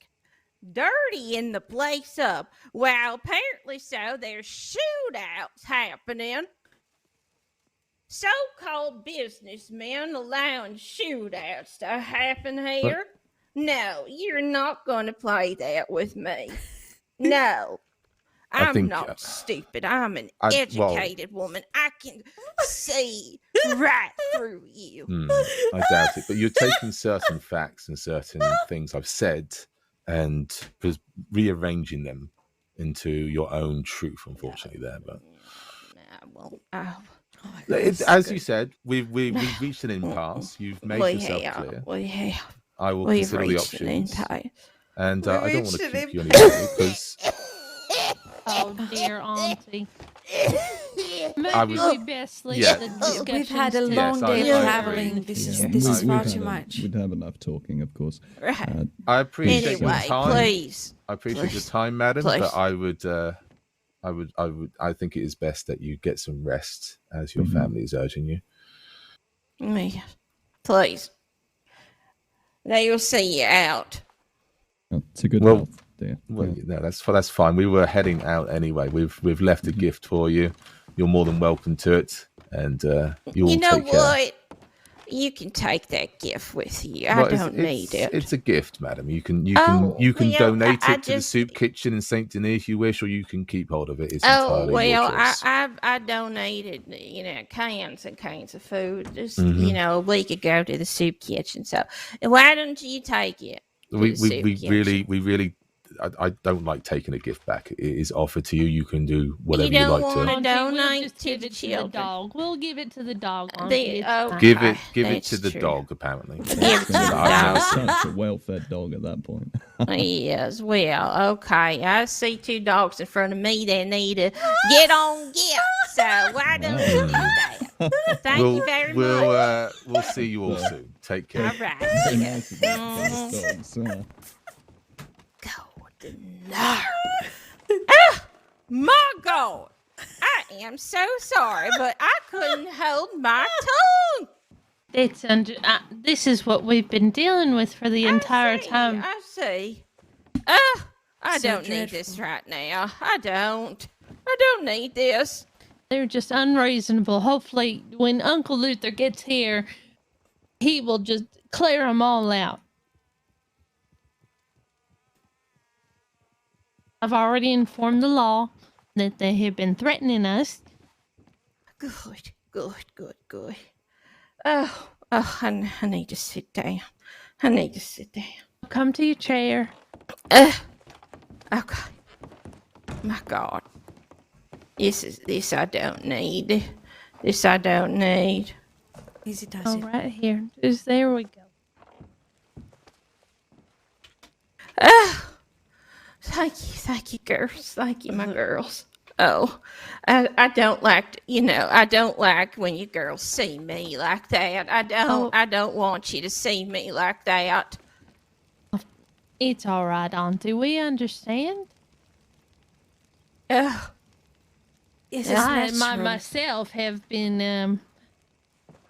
dirtying the place up. Well, apparently so. There's shootouts happening. So-called businessmen allowing shootouts to happen here. No, you're not going to play that with me. No. I'm think, not stupid. I'm an well- educated woman. I can see right through you. I doubt it. But you're taking certain facts and certain things I've said and rearranging them into your own truth, unfortunately, there. But I won't. Oh, as you said, we've reached an impasse. You've made yourself clear. We have. I will We've consider the reached an options. impasse. And We I don't want to reached an keep you any longer because Oh dear, Auntie. Maybe I would- we best leave yeah. the discussion. We've had a Yes, long day I of agree. traveling. This Yeah, is far we'd too have much. We'd have enough talking, of course. Right. I appreciate your Anyway, time. please. I appreciate your Please. time, madam. Please. But I think it is best that you get some rest as your Mhm. family is urging you. Me. Please. They will see you out. Oh, it's a good Well- health, dear. Well, Yeah. no, that's fine. We were heading out anyway. We've left a gift for you. You're more than welcome to it, and you all You know take care. what? You can take that gift with you. I Well, don't need it. It's a gift, madam. You can Oh, well, donate I it to the just- soup kitchen in Saint Denis if you wish, or you can keep hold of it. It's Oh entirely well, your choice. I donated cans and cans of food just Mhm. a week ago to the soup kitchen. So why don't you take it? to we the soup we kitchen? really. I don't like taking a gift back. It is offered to you. You can do whatever you, don't like want to. it. Auntie, we'll Donate just to give the it to the children. dog. We'll give it to the dog, Auntie. It's oh, fine. Give it That's to the true. dog. Apparently, Give it to the I- dog. Such a well-fed dog at that point. Yes, well, okay. I see two dogs in front of me that need to get on get. So why don't you do that? Thank you very much. We'll see you all soon. Take care. All right. Very nice of you to get us dogs. God, no. Ah, my God. I am so sorry, but I couldn't hold my tongue. This is what we've been dealing with for the entire time. I see. I So don't need this right now. I don't need this. They're just unreasonable. Hopefully, when Uncle Luther gets here, he will just clear them all out. I've already informed the law that they have been threatening us. Good. Oh, I need to sit down. Come to your chair. Okay. My God. This I don't need. This I don't need. Easy does Oh, it. right here. Just there we go. Thank you, girls. Thank you, my girls. Oh, I don't like, I don't like when you girls see me like that. I don't want you to see me like that. It's all right, Auntie. We understand. Ugh. Yes, it's I natural. myself have been,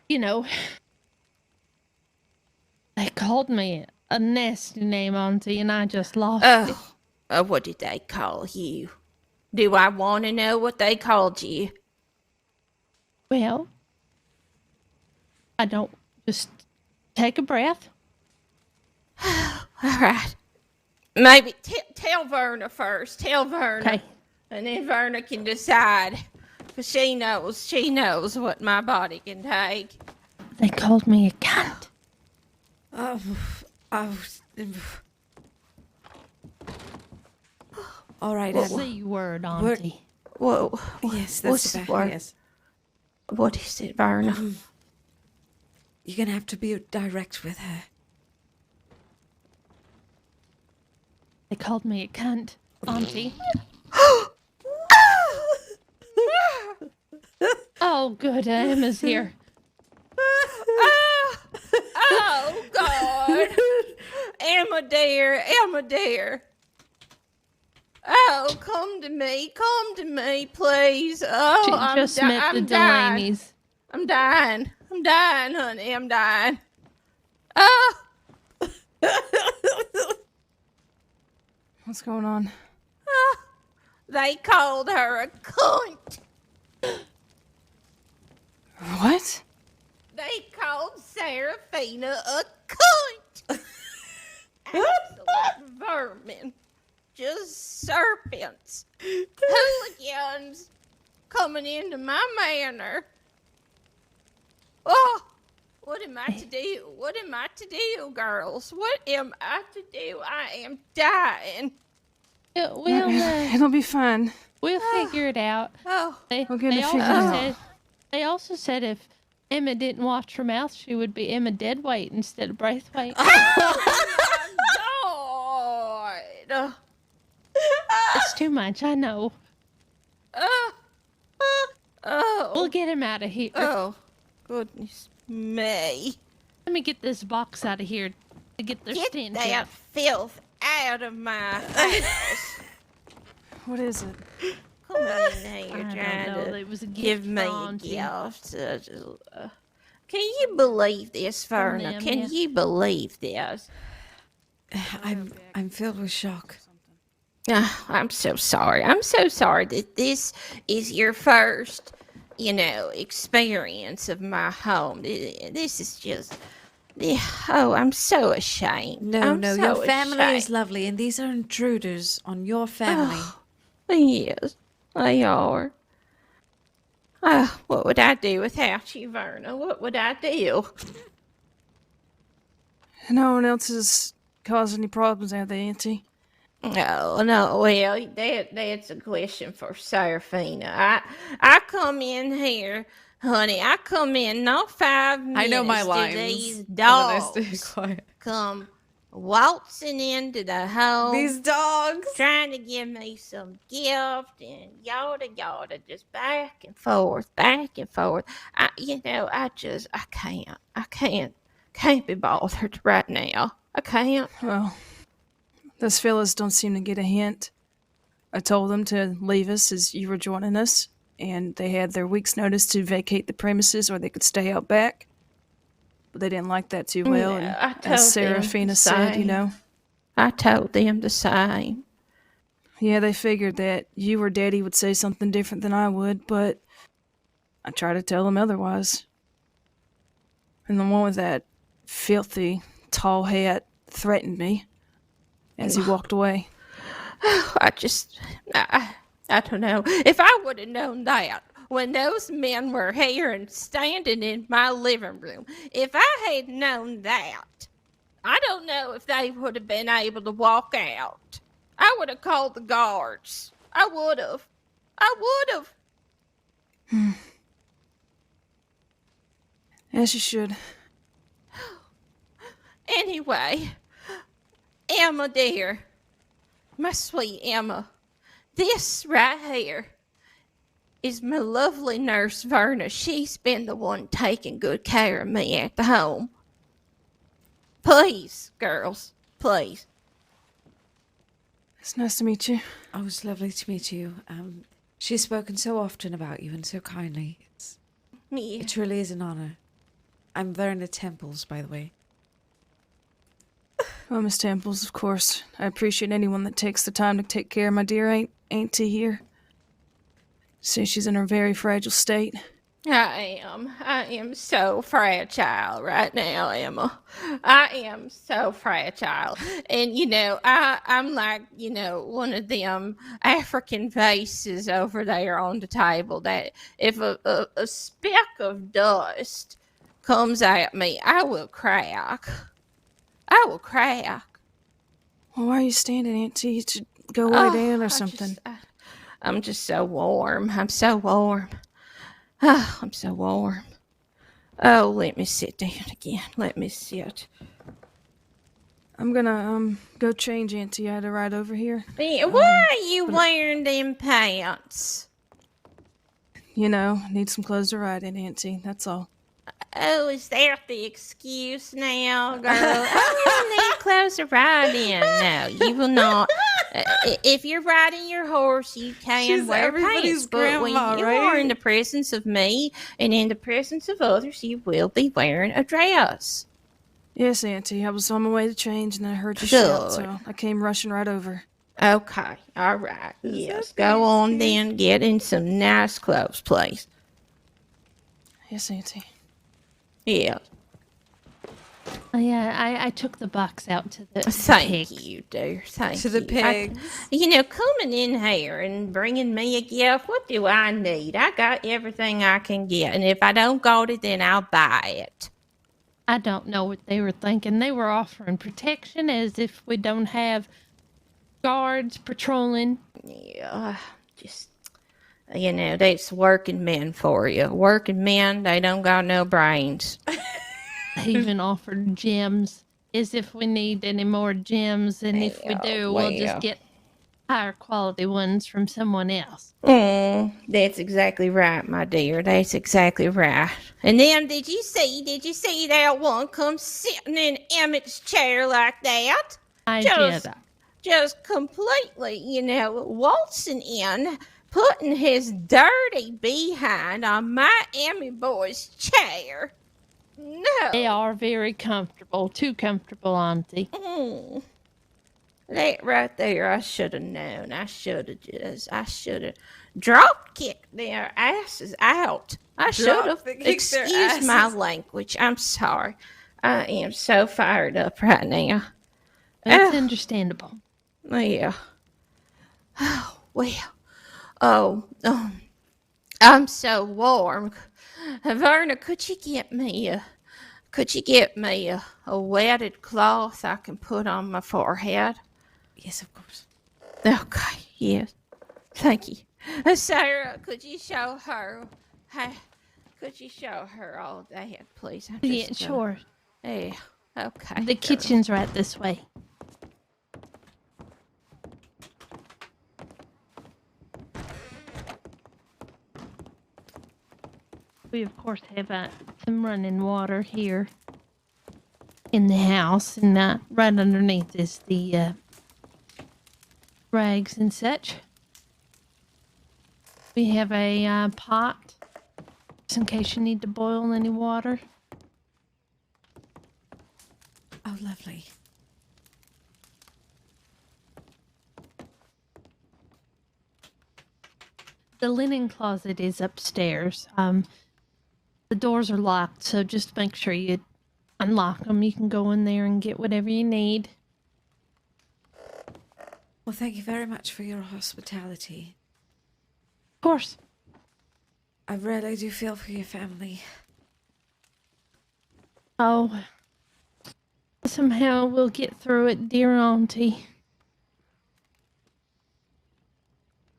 you know, they called me a nasty name, Auntie, and I just lost it. What did they call you? Do I want to know what they called you? Well, I don't just take a breath. All right. Maybe tell Verna first. Tell Verna. Okay. And then Verna can decide. Because she knows what my body can take. They called me a cunt. Oh, all right, Emma. C word, Auntie. Whoa. Yes, What's that's the the word? yes. What is it, Verna? You're gonna have to be direct with her. They called me a cunt, Auntie. Oh, good. Emma's here. Oh, God. Emma dear. Oh, come to me, please. Oh, She I'm just met the dying. Delaney's. I'm dying, honey, I'm dying. Oh, What's going on? they called her a cunt. What? They called Serafina a cunt. Absolute vermin. Just serpents. Hooligans coming into my manor. Oh, what am I to do? What am I to do, girls? What am I to do? I am dying. It'll be fine. We'll figure it out. Oh, We'll get it figured out. They also said if Emma didn't watch her mouth, she would be Emma Deadweight instead of Braithwaite. my God. It's too much, I know. Oh. We'll get him out of here. Oh, goodness me. Let me get this box out of here to get their Get stench that out. filth out of my house. What is it? Come in here I trying don't know. to It was a gift give me for a Auntie. gift. Can you believe this, Verna? them, Can yeah. you believe this? I'm filled with shock. I'm so sorry. I'm so sorry that this is your first, experience of my home. This is just, oh, I'm so ashamed. No, I'm no, so your family is ashamed. lovely, and these are intruders on your family. Yes, they are. What would I do without you, Verna? What would I do? No one else has caused any problems, have they, Auntie? No, well, that's a question for Serafina. I come in here, honey, I come in not 5 minutes I know my lines. till these I'm gonna stay dogs quiet. come waltzing into the home. These dogs. Trying to give me some gift and yada yada, just back and forth. I can't be bothered right now. I can't. Well, those fellas don't seem to get a hint. I told them to leave us as you were joining us, and they had their week's notice to vacate the premises or they could stay out back. But they didn't like that too well, Yeah, and I told as them Serafina the said, same. I told them the same. yeah, they figured that you or Daddy would say something different than I would, but I tried to tell them otherwise. And the one with that filthy, tall hat threatened me as he walked away. I don't know. If I would have known that when those men were here and standing in my living room, if I had known that, I don't know if they would have been able to walk out. I would have called the guards. I would have. As you should. Anyway, Emma dear, my sweet Emma, this right here is my lovely nurse Verna. She's been the one taking good care of me at the home. Please, girls, please. It's nice to meet you. Oh, it's lovely to meet you. She's spoken so often about you and so kindly. Yeah. It truly is an honor. I'm Verna Temples, by the way. Oh, Miss Temples, of course. I appreciate anyone that takes the time to take care of my dear Auntie here. Say she's in her very fragile state. I am so fragile right now, Emma. I am so fragile. And, I'm like, one of them African vases over there on the table that if a speck of dust comes at me, I will crack. I will crack. Well, why are you standing, Auntie? You should go lie down or something. I'm just so warm. I'm so warm. Oh, I'm so warm. Oh, let me sit down again. Let me sit. I'm gonna go change, Auntie. I had to ride over here. Why are you wearing them pants? Need some clothes to ride in, Auntie. That's all. Oh, is that the excuse now, girl? Oh, you need clothes to ride in. No, you will not. If you're riding your horse, you can She's wear everybody's pants. But when grandma, you right? are in the presence of me and in the presence of others, you will be wearing a dress. Yes, Auntie. I was on my way to change, and then I heard you shout, Good. so I came rushing right over. Okay, all right. Yes, go on then. Get in some nice clothes, please. Yes, Auntie. Yeah. Yeah, I took the box out to the Thank pig. you, dear. Thank To the you. pigs. Coming in here and bringing me a gift, what do I need? I got everything I can get, and if I don't got it, then I'll buy it. I don't know what they were thinking. They were offering protection as if we don't have guards patrolling. Yeah, just, that's working men for you. Working men, they don't got no brains. They even offered gems as if we need any more gems. And if we do, we'll just get higher quality ones from someone else. That's exactly right, my dear. That's exactly right. And then, did you see that one come sitting in Emmett's chair like that? I did. Just completely, waltzing in, putting his dirty behind on my Emmy boy's chair. No. They are very comfortable. Too comfortable, Auntie. That right there, I should have known. I should have drop kicked their asses out. I should have. Excuse my language. I'm sorry. I am so fired up right now. It's understandable. Yeah. Oh, well. I'm so warm. Verna, could you get me a wetted cloth I can put on my forehead? Yes, of course. Okay, yes. Thank you. Sarah, could you show her all that, please? Yeah, sure. Yeah, okay. The kitchen's right this way. We, of course, have some running water here in the house, and right underneath is the rags and such. We have a pot, just in case you need to boil any water. Oh, lovely. The linen closet is upstairs. The doors are locked, so just make sure you unlock them. You can go in there and get whatever you need. Well, thank you very much for your hospitality. Of course. I really do feel for your family. Oh, somehow we'll get through it, dear Auntie.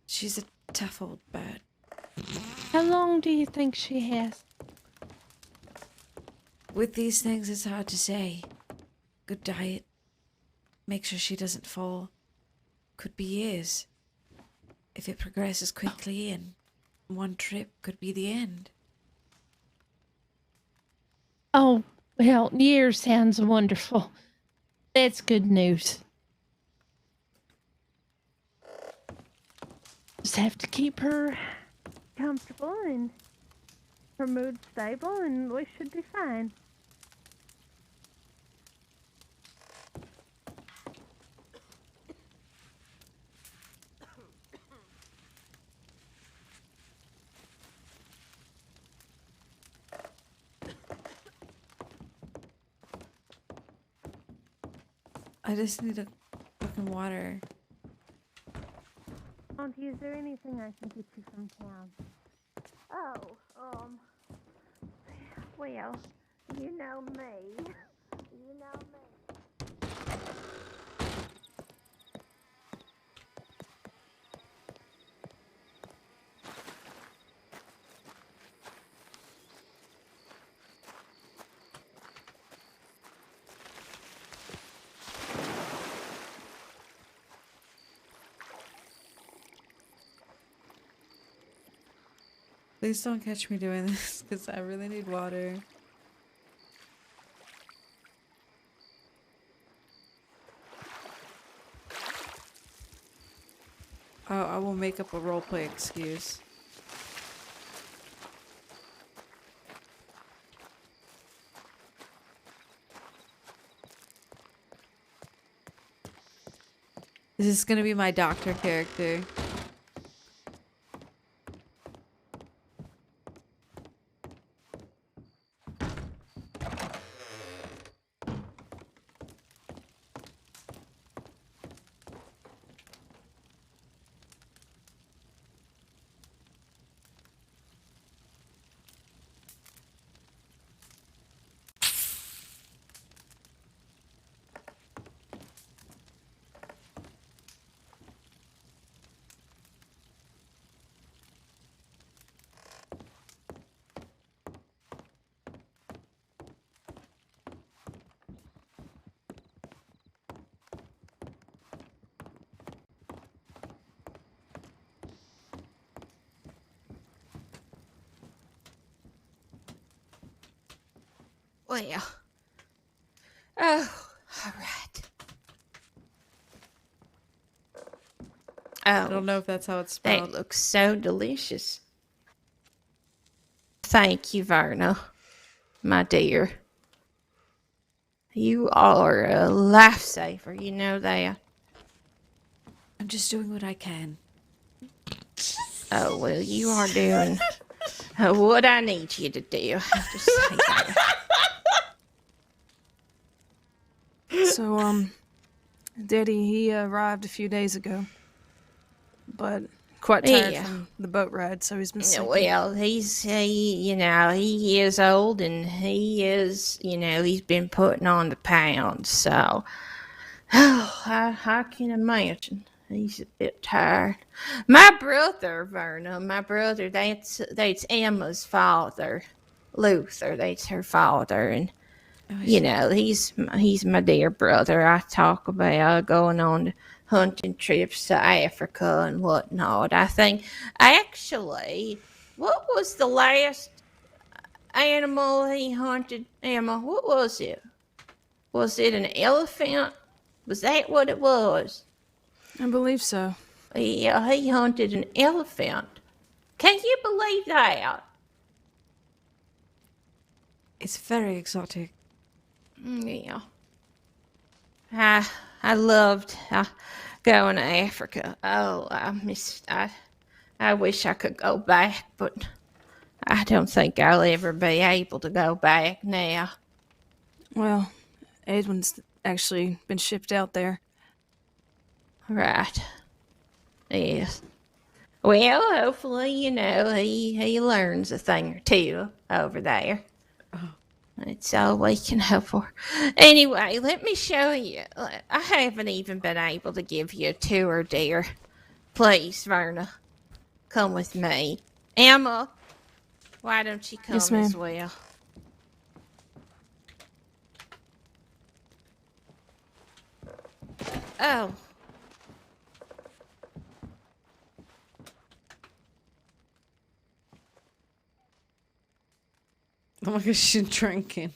She's a tough old bird. How long do you think she has? With these things, it's hard to say. Good diet. Make sure she doesn't fall. Could be years. If it progresses quickly, and one trip could be the end. Oh, well, years sounds wonderful. That's good news. Just have to keep her comfortable and her mood stable, and we should be fine. I just need a fucking water. Auntie, is there anything I can get you from town? Oh, well, you know me. You know me. Please don't catch me doing this because I really need water. Oh, I will make up a roleplay excuse. This is gonna be my doctor character. Well. Oh, all right. I Oh, don't know if that's how it's that spelled. looks so delicious. Thank you, Verna, my dear. You are a lifesaver, you know that. I'm just doing what I can. Oh, well, you are doing what I need you to do. Just say that. So, Daddy, he arrived a few days ago, but quite tired Yeah. from the boat ride, so he's been Yeah, sleeping. well, he is old, and he is, he's been putting on the pounds, so I can imagine he's a bit tired. My brother, Verna, that's Emma's father, Luther. That's her father, and he's my dear brother. I talk about going on hunting trips to Africa and whatnot. I think, actually, what was the last animal he hunted, Emma? What was it? Was it an elephant? Was that what it was? I believe so. Yeah, he hunted an elephant. Can you believe that? It's very exotic. Yeah. I loved going to Africa. Oh, I wish I could go back, but I don't think I'll ever be able to go back now. Well, Edwin's actually been shipped out there. Right. Yes. Well, hopefully, he learns a thing or two over there. That's all we can hope for. Anyway, let me show you. I haven't even been able to give you a tour, dear. Please, Verna, come with me. Emma, why don't you come Yes, ma'am. as well? Oh. Oh my gosh, she's drinking.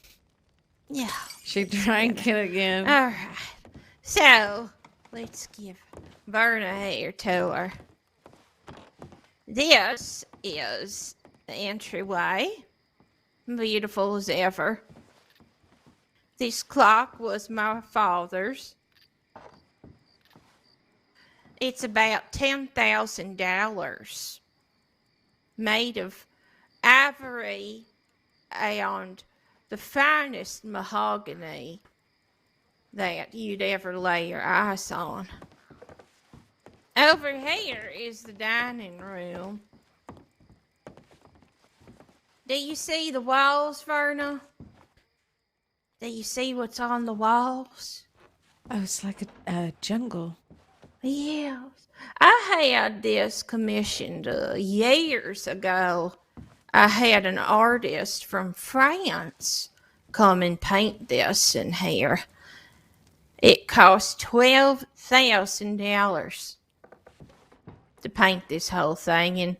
Yeah. She drank it again. All right. So, let's give Verna a tour. This is the entryway, beautiful as ever. This clock was my father's. It's about $10,000, made of ivory and the finest mahogany that you'd ever lay your eyes on. Over here is the dining room. Do you see the walls, Verna? Do you see what's on the walls? Oh, it's like a jungle. Yes. I had this commissioned years ago. I had an artist from France come and paint this in here. It cost $12,000 to paint this whole thing. And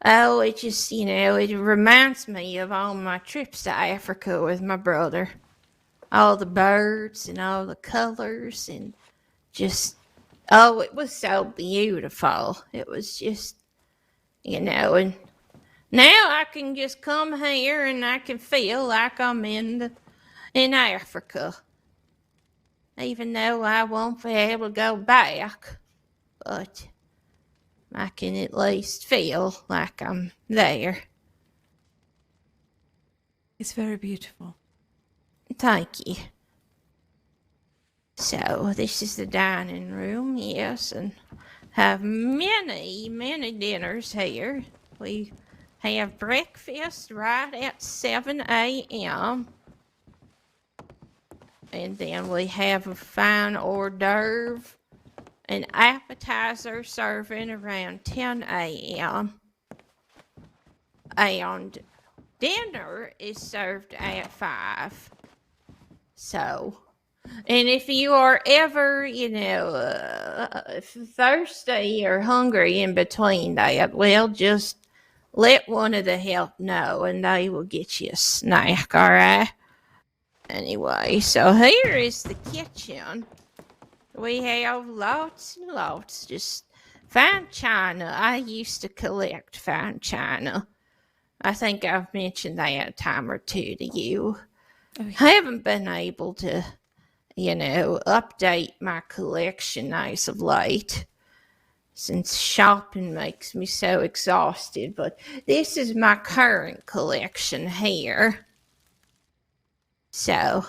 oh, it just, it reminds me of all my trips to Africa with my brother. All the birds and all the colors and just, oh, it was so beautiful. It was just, and now I can just come here and I can feel like I'm in Africa. Even though I won't be able to go back, but I can at least feel like I'm there. It's very beautiful. Thank you. So this is the dining room, yes, and have many, many dinners here. We have breakfast right at 7 a.m. And then we have a fine hors d'oeuvre, an appetizer serving around 10 a.m. And dinner is served at 5. So, and if you are ever, thirsty or hungry in between that, well, just let one of the help know and they will get you a snack, all right? Anyway, so here is the kitchen. We have lots and lots, just fine china. I used to collect fine china. I think I've mentioned that a time or two to you. Oh, yeah. I haven't been able to, update my collection as of late, since shopping makes me so exhausted. But this is my current collection here. So,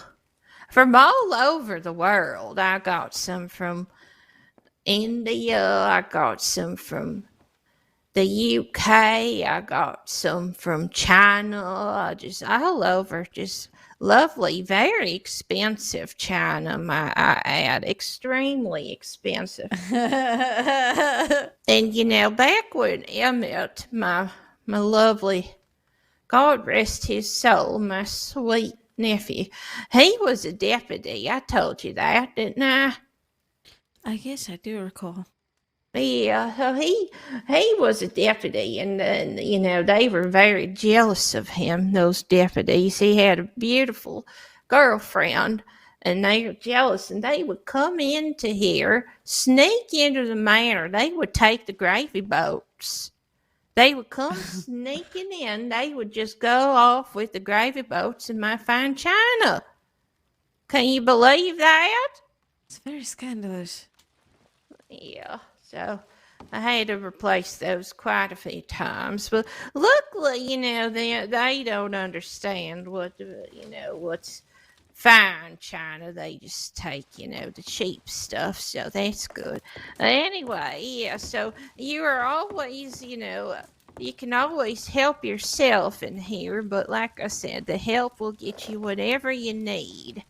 from all over the world, I got some from India, I got some from the UK, I got some from China, just all over, just lovely, very expensive china, I add, extremely expensive. And back when Emmett, my lovely, God rest his soul, my sweet nephew, he was a deputy. I told you that, didn't I? I guess I do recall. Yeah, so he was a deputy, and they were very jealous of him, those deputies. He had a beautiful girlfriend, and they were jealous, and they would come into here, sneak into the manor. They would take the gravy boats. They would come sneaking in. They would just go off with the gravy boats in my fine china. Can you believe that? It's very scandalous. Yeah, so I had to replace those quite a few times. But luckily, they don't understand what's fine china. They just take, the cheap stuff. So that's good. Anyway, yeah, so you are always, you can always help yourself in here. But like I said, the help will get you whatever you need.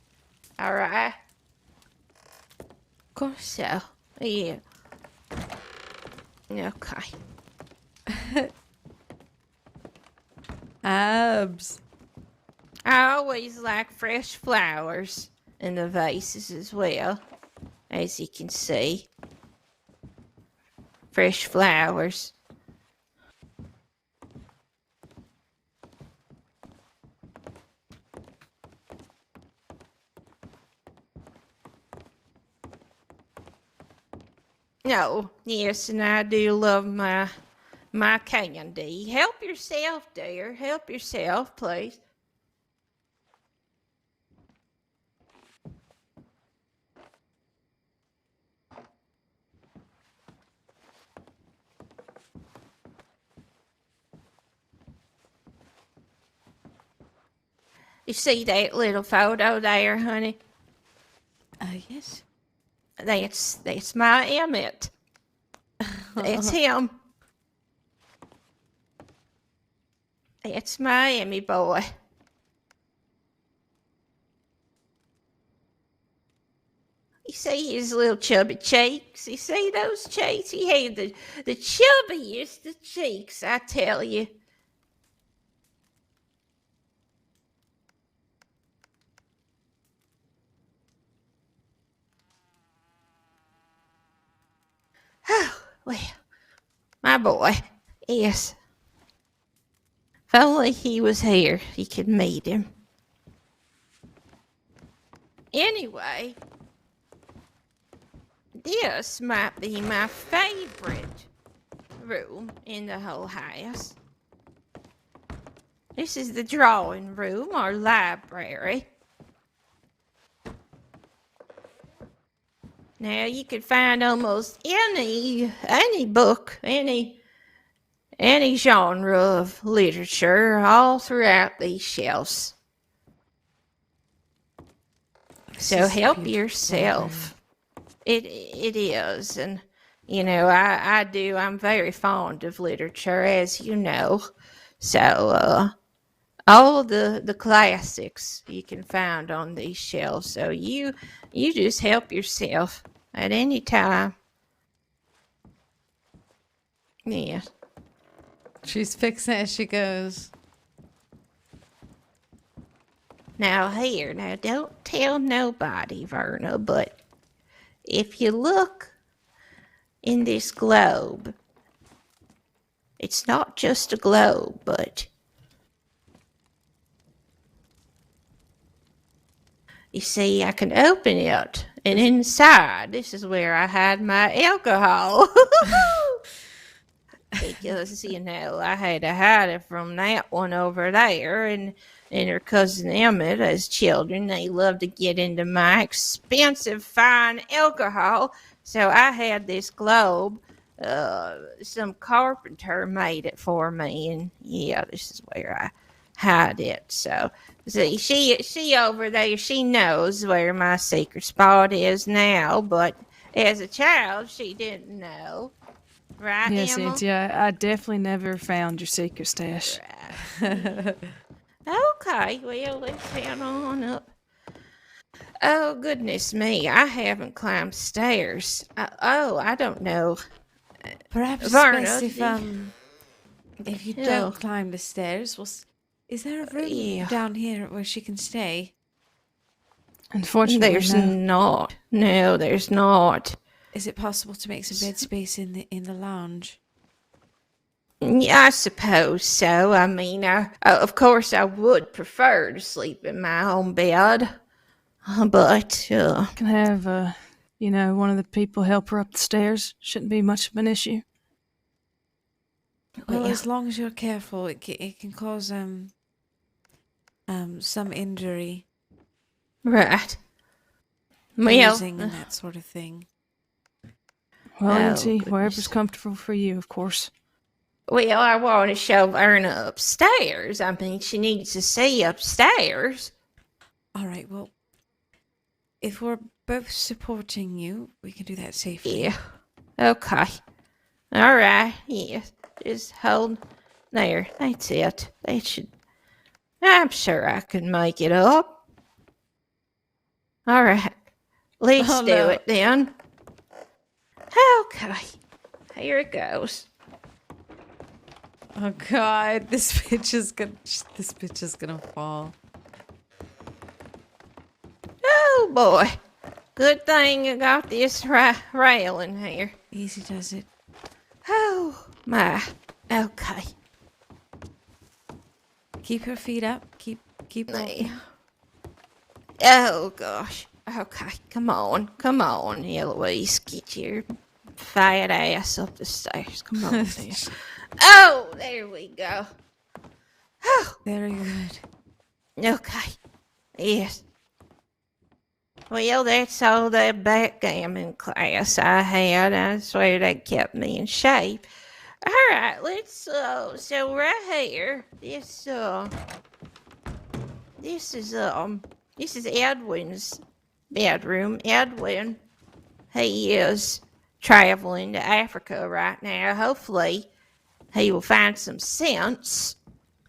All right? Of course. So, yeah. Okay. Abs. I always like fresh flowers in the vases as well, as you can see. Fresh flowers. No, yes, and I do love my my candy. Help yourself, dear. Help yourself, please. You see that little photo there, honey? Yes. That's my Emmett. That's him. That's my Emmy boy. You see his little chubby cheeks? You see those cheeks? He had the chubbiest of cheeks, I tell you. Oh, well, my boy, yes. If only he was here, he could meet him. Anyway, this might be my favorite room in the whole house. This is the drawing room or library. Now you can find almost any book, any genre of literature all throughout these shelves. So help yourself. It is, and you know I'm very fond of literature, as you know. So all the classics you can find on these shelves. So you just help yourself at any time. Yeah. She's fixing it as she goes. Now don't tell nobody, Verna, but if you look in this globe, it's not just a globe, but you see, I can open it, and inside, this is where I hide my alcohol. Because, I had to hide it from that one over there, and her cousin Emmett, as children, they love to get into my expensive, fine alcohol. So I had this globe. Some carpenter made it for me, and this is where I hide it. So, see, she over there, she knows where my secret spot is now, but as a child, she didn't know. Right, Yes, Emma? Auntie, I definitely never found your secret stash. Right. Okay, well, let's head on up. Oh, goodness me, I haven't climbed stairs. I don't know. Perhaps it's Varna, best if you don't climb the stairs. Is there a room down here where she can stay? Unfortunately, there's no. not. No, there's not. Is it possible to make some bed space in the lounge? Yeah, I suppose so. I mean, of course, I would prefer to sleep in my own bed, but Can have one of the people help her up the stairs. Shouldn't be much of an issue. Well, as long as you're careful, it can cause some injury, right. bruising and that sort of thing. Well, Auntie, wherever's comfortable for you, of course. Well, I want to show Verna upstairs. I mean, she needs to see upstairs. All right, well, if we're both supporting you, we can do that safely. Yeah. Okay. All right. Yes. Just hold there. That's it. I'm sure I can make it up. All right. Let's do it then. Okay. Here it goes. Oh God, this bitch is gonna fall. Oh boy. Good thing I got this rail in here. Easy does it. Oh my. Okay. Keep your feet up. Keep walking. Oh gosh. Okay, come on, Eloise, get your fat ass up the stairs. Come on, dear. Oh, there we go. Very good. Okay. Yes. Well, that's all that backgammon class I had. I swear that kept me in shape. All right, let's so right here, this is Edwin's bedroom. Edwin, he is traveling to Africa right now. Hopefully, he will find some sense.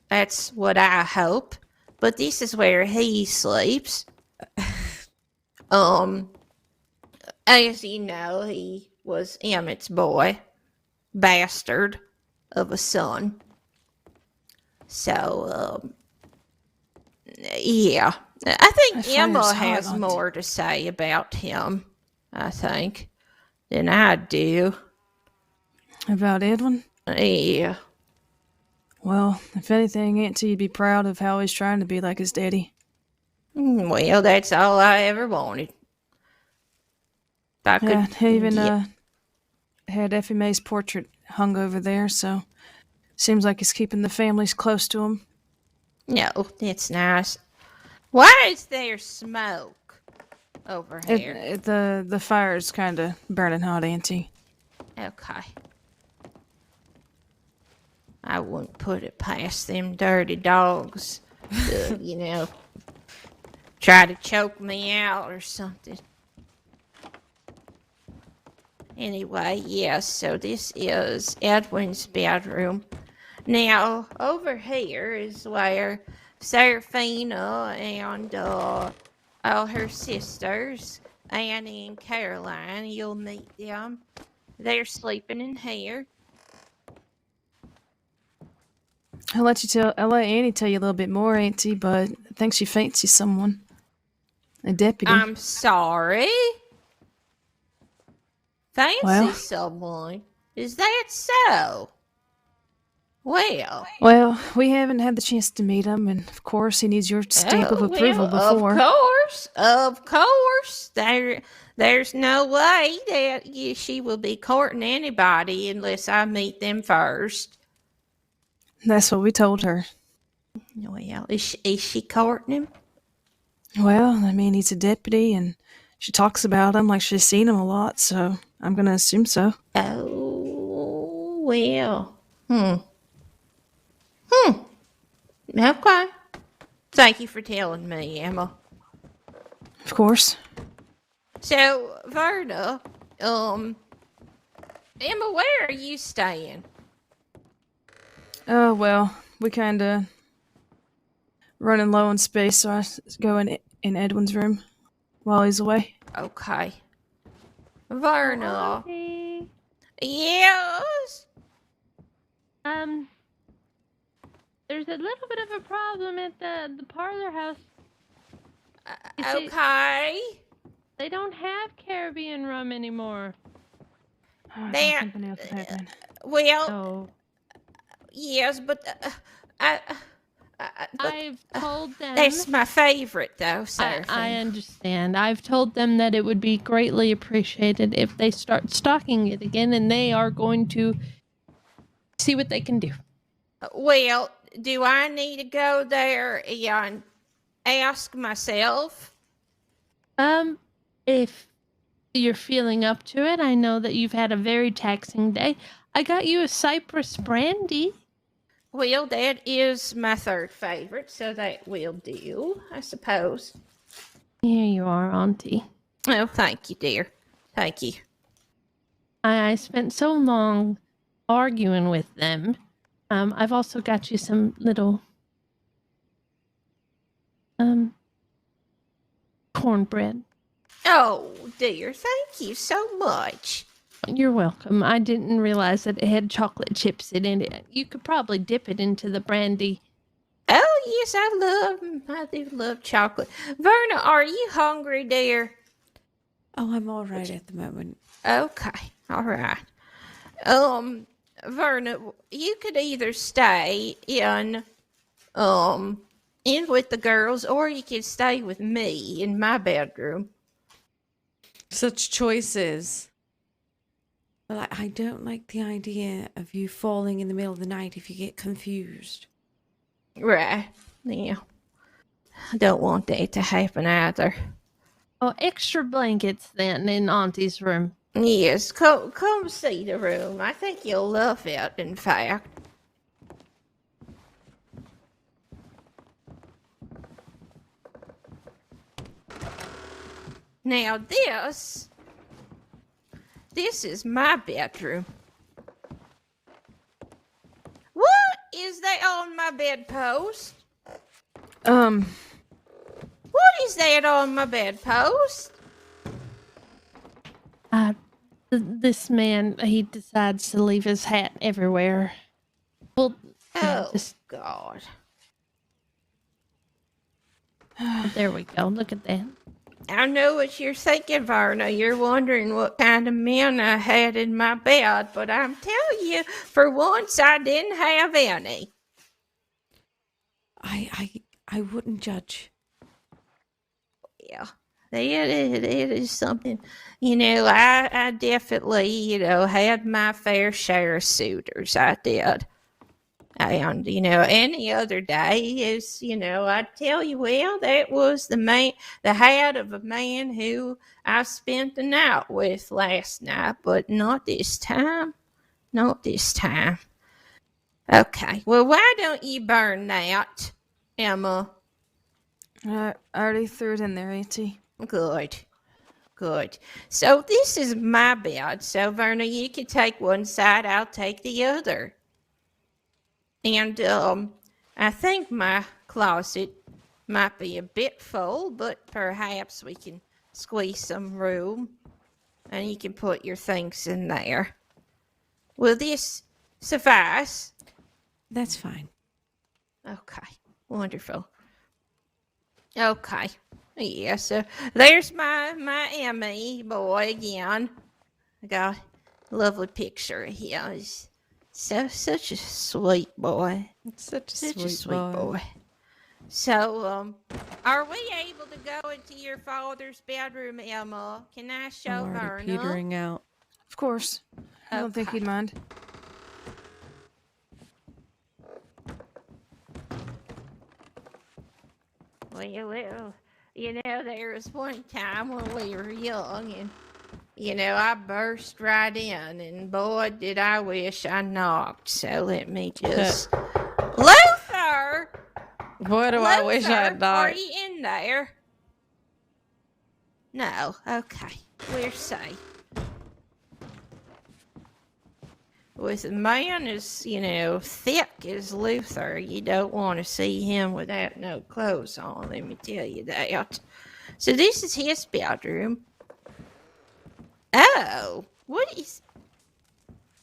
That's what I hope. But this is where he sleeps. As you know, he was Emmett's boy, bastard of a son. So, yeah. I think That fire's Emma hot, has Auntie. more to say about him, I think, than I do. About Edwin? Yeah. Well, if anything, Auntie, you'd be proud of how he's trying to be like his daddy. Well, that's all I ever wanted. If I Yeah, could, he even yeah. had Effie Mae's portrait hung over there, so seems like he's keeping the families close to him. No, it's nice. Why is there smoke over here? The fire's kind of burning hot, Auntie. Okay. I wouldn't put it past them dirty dogs to, try to choke me out or something. Anyway, yes, so this is Edwin's bedroom. Now, over here is where Seraphina and all her sisters, Annie and Caroline, you'll meet them. They're sleeping in here. I'll let Annie tell you a little bit more, Auntie, but I think she fancies someone. A deputy. I'm sorry. Fancy Well. someone? Is that so? Well, we haven't had the chance to meet him, and of course he needs your stamp of approval before. Of course. There's no way that she will be courting anybody unless I meet them first. That's what we told her. Well, is she courting him? Well, I mean, he's a deputy, and she talks about him like she's seen him a lot, so I'm gonna assume so. Oh, well. Okay. Thank you for telling me, Emma. Of course. So, Verna, Emma, where are you staying? Oh, well, we kinda running low on space, so I go in Edwin's room while he's away. Okay. Verna. Auntie. Yes? There's a little bit of a problem at the parlor house. You see, Okay. they don't have Caribbean rum anymore. Oh, I There- thought something else was happening. Well, So yes, but I've told them. that's my favorite, though, Seraphine. I understand. I've told them that it would be greatly appreciated if they start stocking it again, and they are going to see what they can do. Well, do I need to go there and ask myself? If you're feeling up to it, I know that you've had a very taxing day. I got you a Cypress brandy. Well, that is my third favorite, so that will do, I suppose. Here you are, Auntie. Oh, thank you, dear. Thank you. I spent so long arguing with them. I've also got you some little cornbread. Oh, dear, thank you so much. You're welcome. I didn't realize that it had chocolate chips in it. You could probably dip it into the brandy. Oh, yes, I do love chocolate. Verna, are you hungry, dear? Oh, I'm all right at the moment. Okay, all right. Verna, you could either stay in with the girls, or you could stay with me in my bedroom. Such choices. Well, I don't like the idea of you falling in the middle of the night if you get confused. Right. Yeah. I don't want that to happen either. Oh, extra blankets then in Auntie's room. Yes, come see the room. I think you'll love it, in fact. Now this is my bedroom. What is that on my bedpost? What is that on my bedpost? This man, he decides to leave his hat everywhere. Well, Oh, just God. there we go. Look at that. I know what you're thinking, Varna. You're wondering what kind of men I had in my bed, but I'm telling you, for once I didn't have any. I wouldn't judge. Yeah, it is something. I definitely, had my fair share of suitors. I did. And, any other day is, I'd tell you, well, that was the hat of a man who I spent the night with last night, but not this time. Not this time. Okay, well, why don't you burn that, Emma? I already threw it in there, Auntie. Good. Good. So this is my bed. So, Verna, you can take one side, I'll take the other. And I think my closet might be a bit full, but perhaps we can squeeze some room and you can put your things in there. Will this suffice? That's fine. Okay, wonderful. Okay, yeah, so there's my Emmy boy again. I got a lovely picture of him. He's such a sweet boy. Such a Such sweet, a sweet boy. So, are we able to go into your father's bedroom, Emma? Can I show I'm already Verna? petering out. Of course. I don't think Okay. he'd mind. Well, there was one time when we were young and, I burst right in and boy, did I wish I knocked. So let me just... Luther! Boy, do I wish I had Are died. you in there? No. Okay. We're safe. With a man as, thick as Luther, you don't want to see him without no clothes on, let me tell you that. So this is his bedroom. Oh, what is...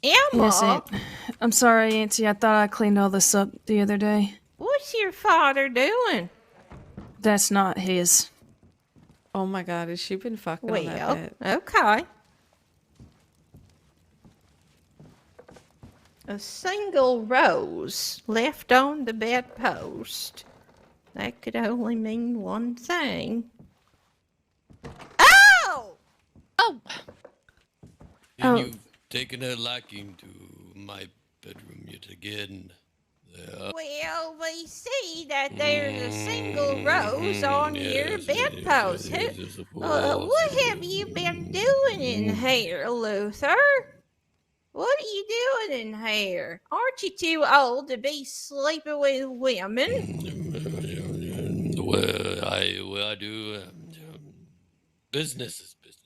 Emma, Yes, I'm sorry, Auntie. I thought I cleaned all this up the other day. what's your father doing? That's not his. Oh my God, has she been fucking on that Well, bit? okay. A single rose left on the bedpost. That could only mean one thing. Oh! Oh, Oh. You've taken a liking to my bedroom yet again. Well, we see that there's a single rose on your bedpost. What have you been doing in here, Luther? What are you doing in here? Aren't you too old to be sleeping with women? Well, I do. Business is business.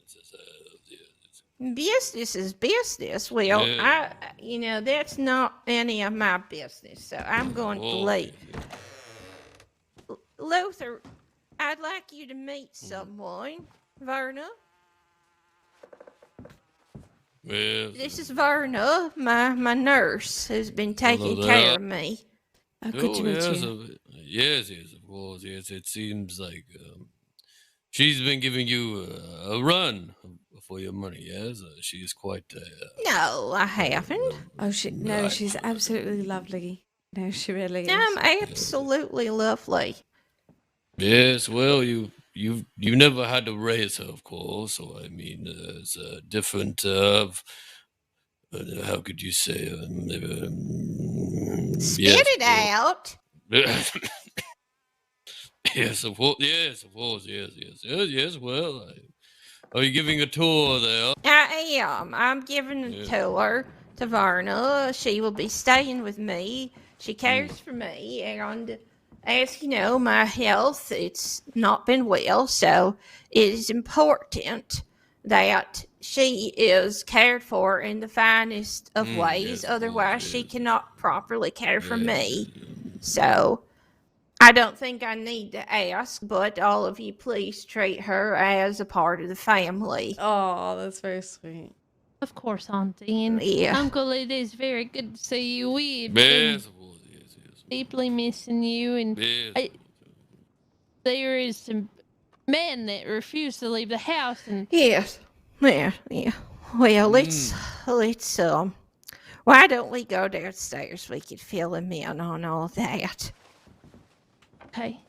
Business is business. Well, Yeah. that's not any of my business, so I'm going to leave. Luther, I'd like you to meet someone. Verna, Well, this is Verna, my nurse, who's been taking Hello care there. of me. Oh, good to meet yes, you. yes, of course. Yes, it seems like she's been giving you a run for your money. Yes, she is quite. No, I haven't. Oh, she's absolutely lovely. No, she really is. I'm absolutely lovely. Yes, well, you never had to raise her, of course. So I mean, there's a different How could you say? Spit it out. Yes, of course. Yes, of course. Yes. Well, are you giving a tour there? I am. I'm giving a Yeah. tour to Varna. She will be staying with me. She cares Mm. for me, and as you know, my health, it's not been well, so it is important that she is cared for in the finest of ways. Yes, of course. Otherwise, she cannot properly care for Yes. me. So I don't think I need to ask, but all of you please treat her as a part of the family. Oh, that's very sweet. Of course, Auntie. And Yeah. Uncle, it is very good to see you. We've Yes, been of course. Yes. deeply missing you. And Yes. there is some men that refuse to leave the house. And Yes. Yeah. Well, let's why don't we go downstairs? We could fill him in on all that. okay,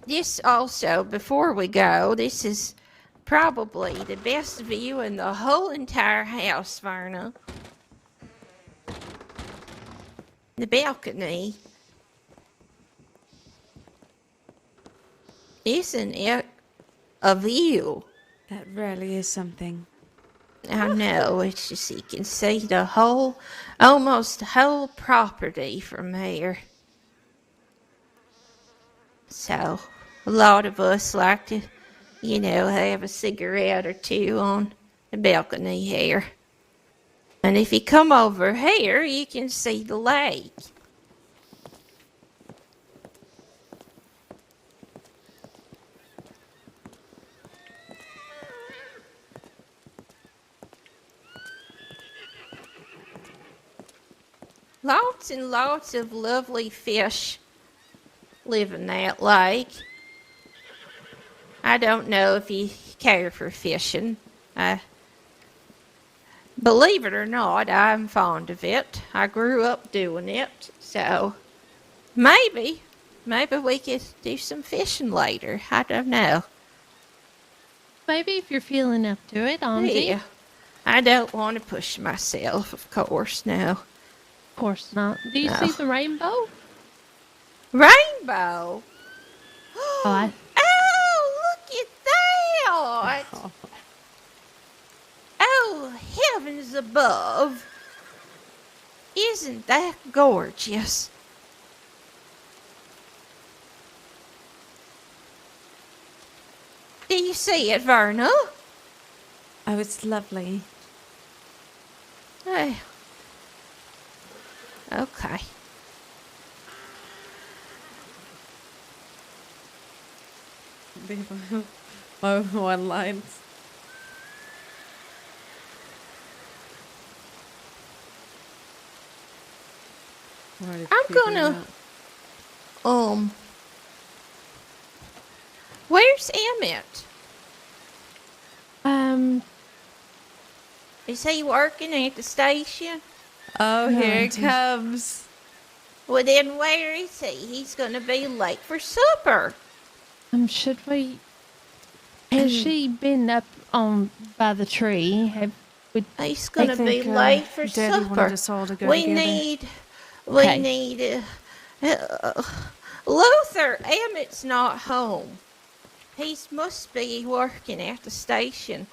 This also, before we go, this is probably the best view in the whole entire house, Varna. The balcony. Isn't it a view? That really is something. I know, it's just you can see the whole, almost the whole property from here. So, a lot of us like to, have a cigarette or two on the balcony here. And if you come over here, you can see the lake. Lots and lots of lovely fish live in that lake. I don't know if you care for fishing. Believe it or not, I'm fond of it. I grew up doing it, so maybe we could do some fishing later. I don't know. maybe if you're feeling up to it, Auntie. Yeah, I don't want to push myself, of course, no. Of course not. Do you No. see the rainbow? Rainbow? I- Oh, look at that! Oh, heavens above! Isn't that gorgeous? Do you see it, Verna? Oh, it's lovely. Hey. Okay. My one lines. I'm gonna. Where's Emmett? Is he working at the station? Oh, here it Auntie. comes. Well, then where is he? He's gonna be late for supper. should we? Has she been up on by the tree? Have we? He's gonna be think, late for Daddy supper. wanted us all to go we together. need, Okay. Luther. Emmett's not home. He must be working at the station.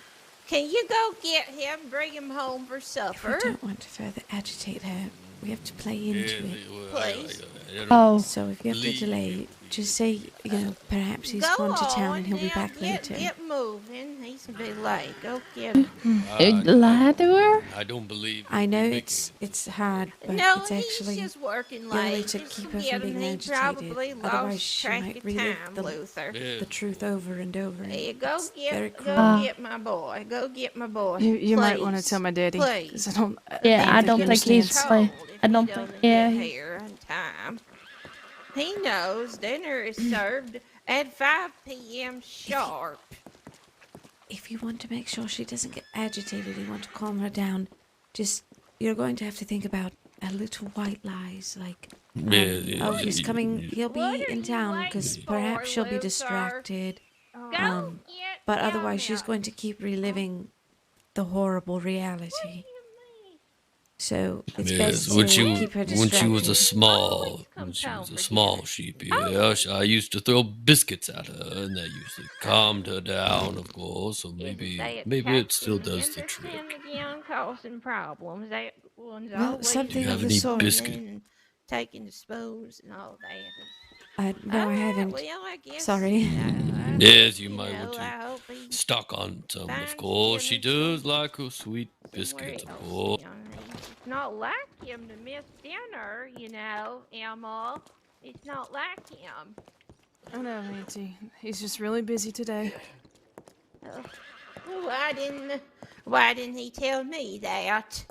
Can you go get him, bring him home for If we supper? don't want to further agitate her, we have to play into it. Please. Oh, So if you have to delay, just say, perhaps he's gone to town and he'll be back later. Get moving. He's gonna be late. Go get him. lie to her? I don't believe. I know you're it's hard, but No, it's he's actually just working the only way late. to Just keep her forget from him. being He agitated. probably Otherwise, lost she track might of relive time, the Luther. the truth over and over. And Hey, go it's very get, cruel. go get my boy. Go get my boy. You might want to Please. tell my daddy. Please. 'Cause I don't. Yeah, I think don't he think he's understands. play. Told if I he don't think. doesn't Yeah, get here in time. He knows dinner is served at 5 p.m. sharp. If you want to make sure she doesn't get agitated, you want to calm her down, you're going to have to think about a little white lies, like, he's coming, he'll What be are in you town because waiting perhaps for, she'll be Luther? distracted. Go Um, get But otherwise, she's Emmett. going to keep reliving the horrible reality. What do you mean? So it's Yes, best to keep her when she was a distracted. small sheep, yeah, I used to throw biscuits at her, and that usually calmed her down, of course. So maybe it still does the trick. Again, causing problems. That one's Well, always Do you something of have the any sort. biscuit? and taking the spoons and all that. No, I haven't. Well, I guess. Sorry. Yes, you might want to I hope he stock on some, of finds course. She him does like her sweet somewhere biscuits, of else. course. It's not like him to miss dinner, Emma. It's not like him. I know, Auntie. He's just really busy today. Why didn't he tell me that?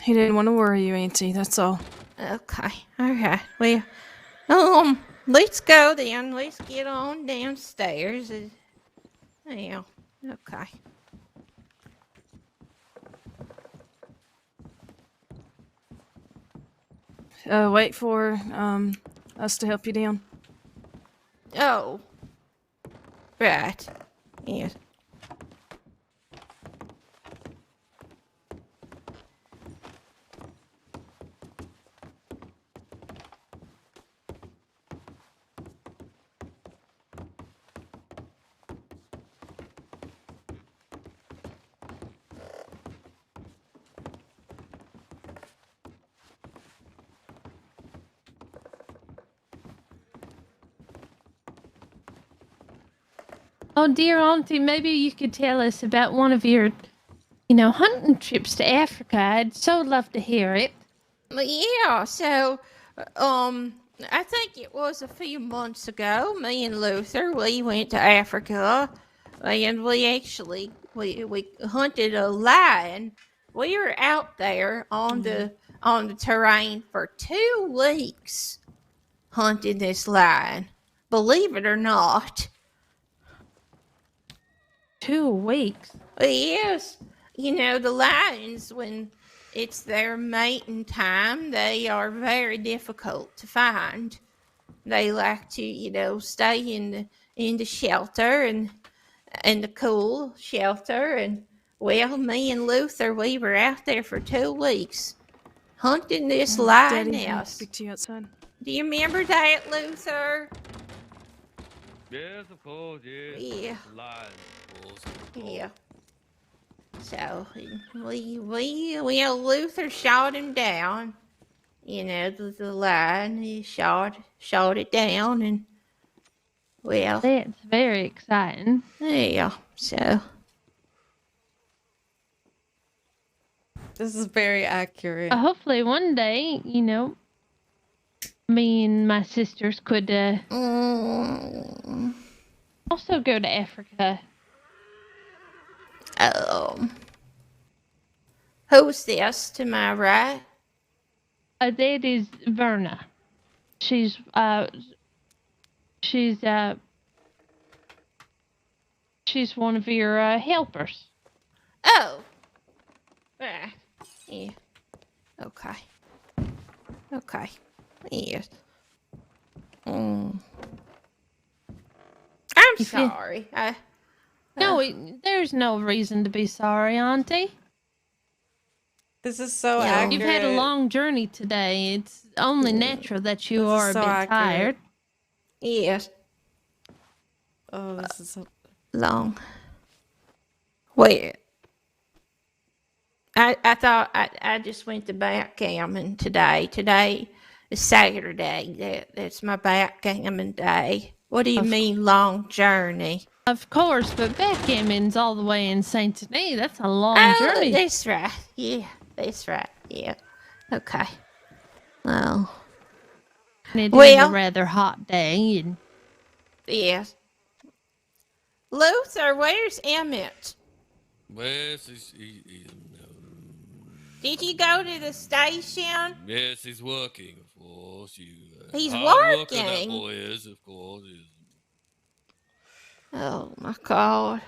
He didn't want to worry you, Auntie, that's all. Okay, alright. Well, let's go then. Let's get on downstairs. Yeah, okay. Wait for us to help you down. Oh, right. Yes. Oh, dear Auntie, maybe you could tell us about one of your, hunting trips to Africa. I'd so love to hear it. Yeah, so, I think it was a few months ago, me and Luther, we went to Africa, and we hunted a lion. We were out there on the terrain for 2 weeks hunting this lion. Believe it or not. 2 weeks. Yes, the lions, when it's their mating time, they are very difficult to find. They like to, stay in the shelter and the cool shelter. And well, me and Luther, we were out there for 2 weeks hunting this Daddy, I need to lioness. speak to you outside. Do you remember that, Luther? Yes, of course, yes. Yeah. Lion, of course. Yeah. So Luther shot him down. The lion. He shot it down, and well, That's very exciting. yeah. So This is very accurate. Hopefully one day, me and my sisters could also go to Africa. Who's this to my right? That is Verna. She's one of your helpers. Oh, right. Yeah. Okay. Yes. I'm sorry. There's no reason to be sorry, Auntie. This is so accurate. You've had a long journey today. It's only natural that you are a bit tired. Yes. Oh, this is so Long. Wait. I thought I just went to backgammon today. Today is Saturday. That's my backgammon day. What do you mean long journey? Of course, but backgammon's all the way in Saint Denis. That's a long journey. That's right. Yeah, that's right. Yeah. Okay. Well. And it is a rather hot day. And yes. Luther, where's Emmett? Well, Did you go to the station? yes, he's working, of course. He's hard worker that working? boy is, of course. Oh, my God.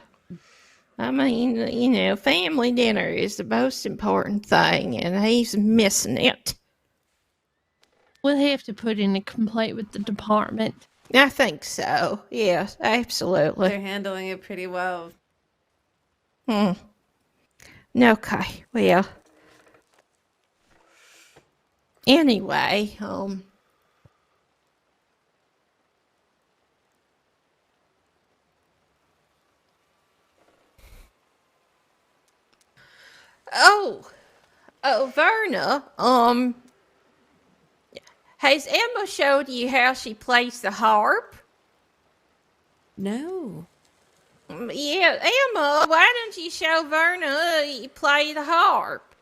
I mean, family dinner is the most important thing, and he's missing it. we'll have to put in a complaint with the department. I think so. Yes, absolutely. they're handling it pretty well. Okay, well. Anyway, Verna, has Emma showed you how she plays the harp? No. Yeah, Emma, why don't you show Verna you play the harp?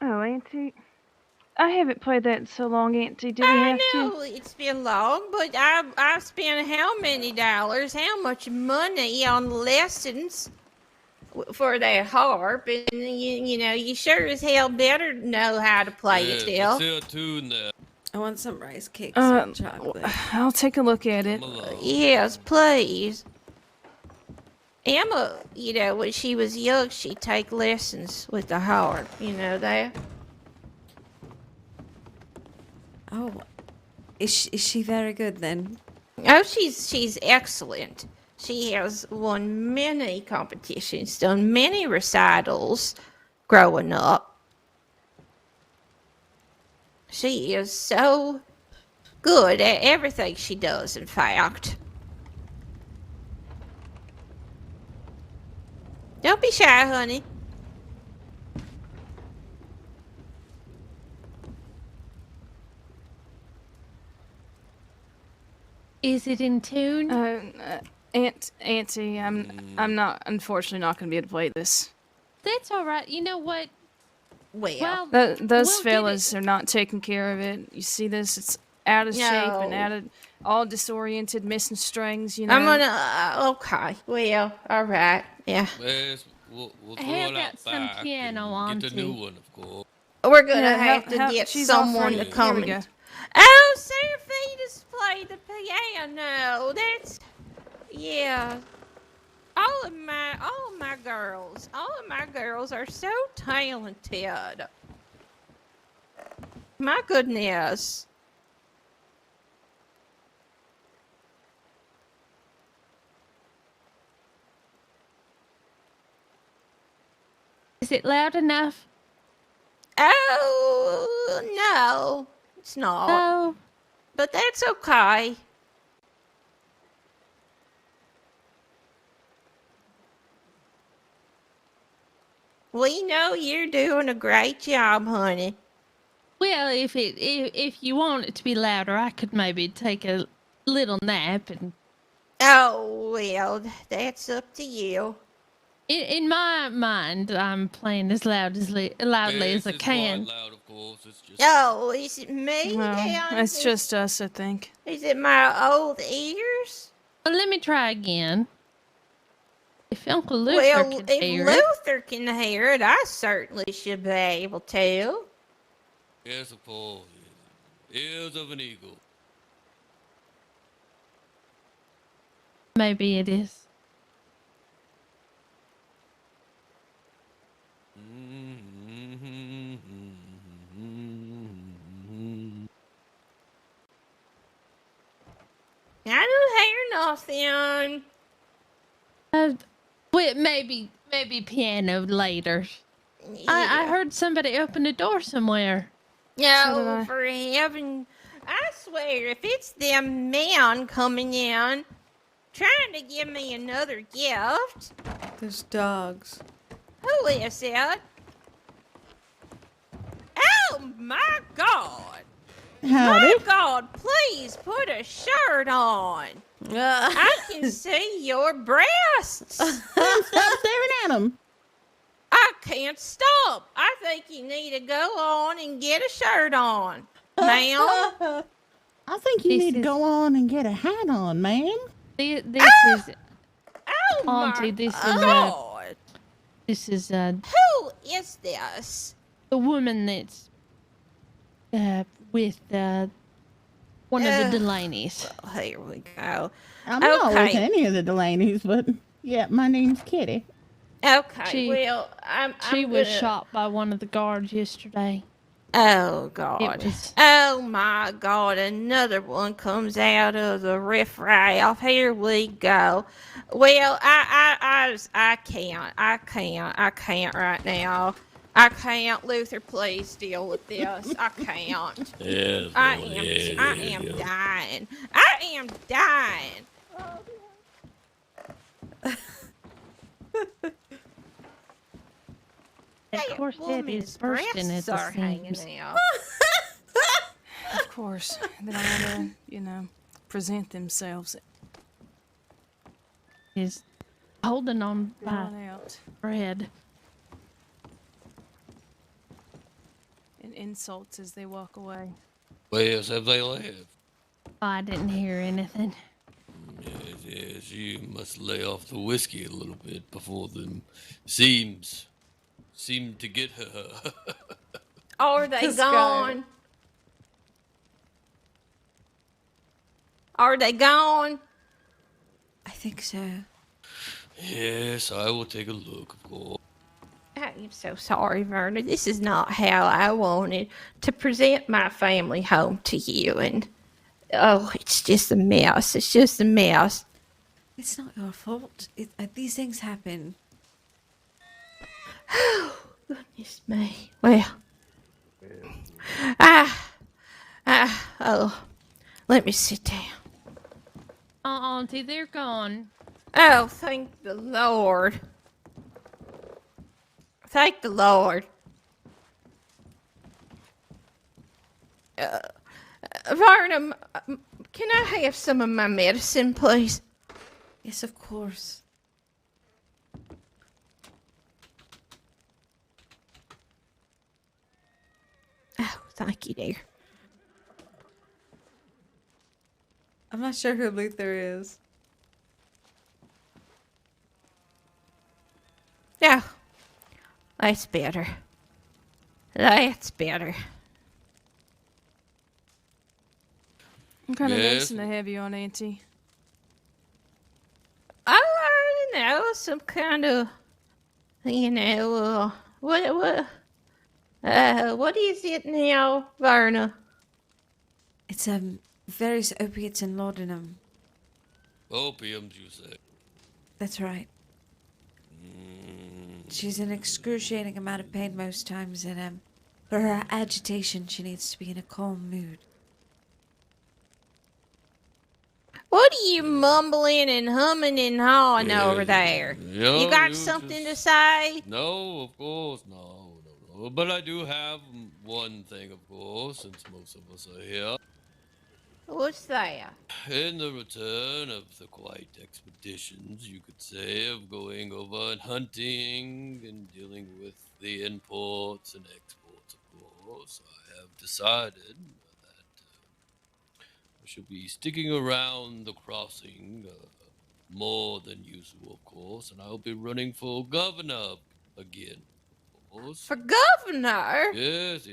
Oh, Auntie. I haven't played that in so long, Auntie. Do we have I to? know it's been long, but I've spent how many dollars, how much money on lessons for that harp, and you know, you sure as hell better know how to play it still. Say a tune there. I want some rice cakes with chocolate. I'll take a look at it. Yes, please. Emma, you know, when she was young, she'd take lessons with the harp. You know that? Oh, is she very good then? Oh, she's excellent. She has won many competitions, done many recitals growing up. She is so good at everything she does, in fact. Don't be shy, honey. Is it in tune? Auntie, I'm not, unfortunately, not going to be able to play this. That's all right. You know what? Well, those we'll fellas are not taking care of it. You see this? It's out of shape and all disoriented, missing strings. You know. I'm gonna. Okay. Well, all right. Yeah. We'll throw How it about out some back piano, and get a new Auntie? one, of course. We're gonna Yeah, have to get she's someone offering- to come. Here we go. Oh, Seraphina's play the piano. That's yeah. All of my girls are so talented. My goodness. Is it loud enough? Oh no, it's not. No. But that's okay. We know you're doing a great job, honey. Well, if you want it to be louder, I could maybe take a little nap. And Oh well, that's up to you. in my mind, I'm playing as loudly as I It's can. quite loud, of course. It's just Oh, is it me? Well, down it's this- just us, I think. Is it my old ears? Well, let me try again. If Uncle Luther Well, could if hear it. Luther can hear it, I certainly should be able to. yes, of course. Ears of an eagle. Maybe it is. I don't hear nothing. Well, maybe piano later. I heard somebody open the door somewhere. So did No, I. for heaven. I swear, if it's them men coming in, trying to give me another gift, There's dogs. who is it? Oh my God! Howdy. My God, please put a shirt on. I can see your breasts. Stop staring at them. I can't stop. I think you need to go on and get a shirt on, ma'am. I think you This need to is- go on and get a hat on, ma'am. This is Oh Auntie. my This is God. this is Who is this? the woman that's with one of the Delaney's. Oh, here we go. I'm not with Okay. any of the Delaney's, but yeah, my name's Kitty. Okay, She- well, She I'm was gonna- shot by one of the guards yesterday. Oh God! It was- Oh my God! Another one comes out of the riffraff. Here we go. Well, I can't right now. I can't, Luther. Please deal with this. I can't. Yeah, I well, am dying. I am dying. Of course, that is Woman's bursting at breasts the are hanging seams. out. Of course. They don't want to, present themselves. Is holding on by Down out. bread. And insults as they walk away. Well, yes, have they left? I didn't hear anything. Yes, you must lay off the whiskey a little bit before them seem to get her. Are they This guy. gone? Are they gone? I think so. Yes, I will take a look, of course. I am so sorry, Verna. This is not how I wanted to present my family home to you. And, it's just a mess. It's just a mess. It's not your fault. These things happen. Goodness me. Well, let me sit down. Auntie, they're gone. Oh, thank the Lord. Thank the Lord. Varnum, can I have some of my medicine, please? Yes, of course. Oh, thank you, dear. I'm not sure who Luther is. Yeah, that's better. That's better. I'm kind of Yes. noticing to have you on, Auntie. I already know some kind of, what is it now, Verna? It's various opiates and laudanum. Opiums, you say? That's right. She's in excruciating amount of pain most times, and for her agitation, she needs to be in a calm mood. What are you mumbling and humming and hawing over there? Yeah, You got something to say? No, of course, no. But I do have one thing, of course, since most of us are here. What's that? In the return of the quiet expeditions, you could say, of going over and hunting and dealing with the imports and exports, of course, I have decided that I should be sticking around the crossing more than usual, of course, and I'll be running for governor again, of course. For governor? Yes.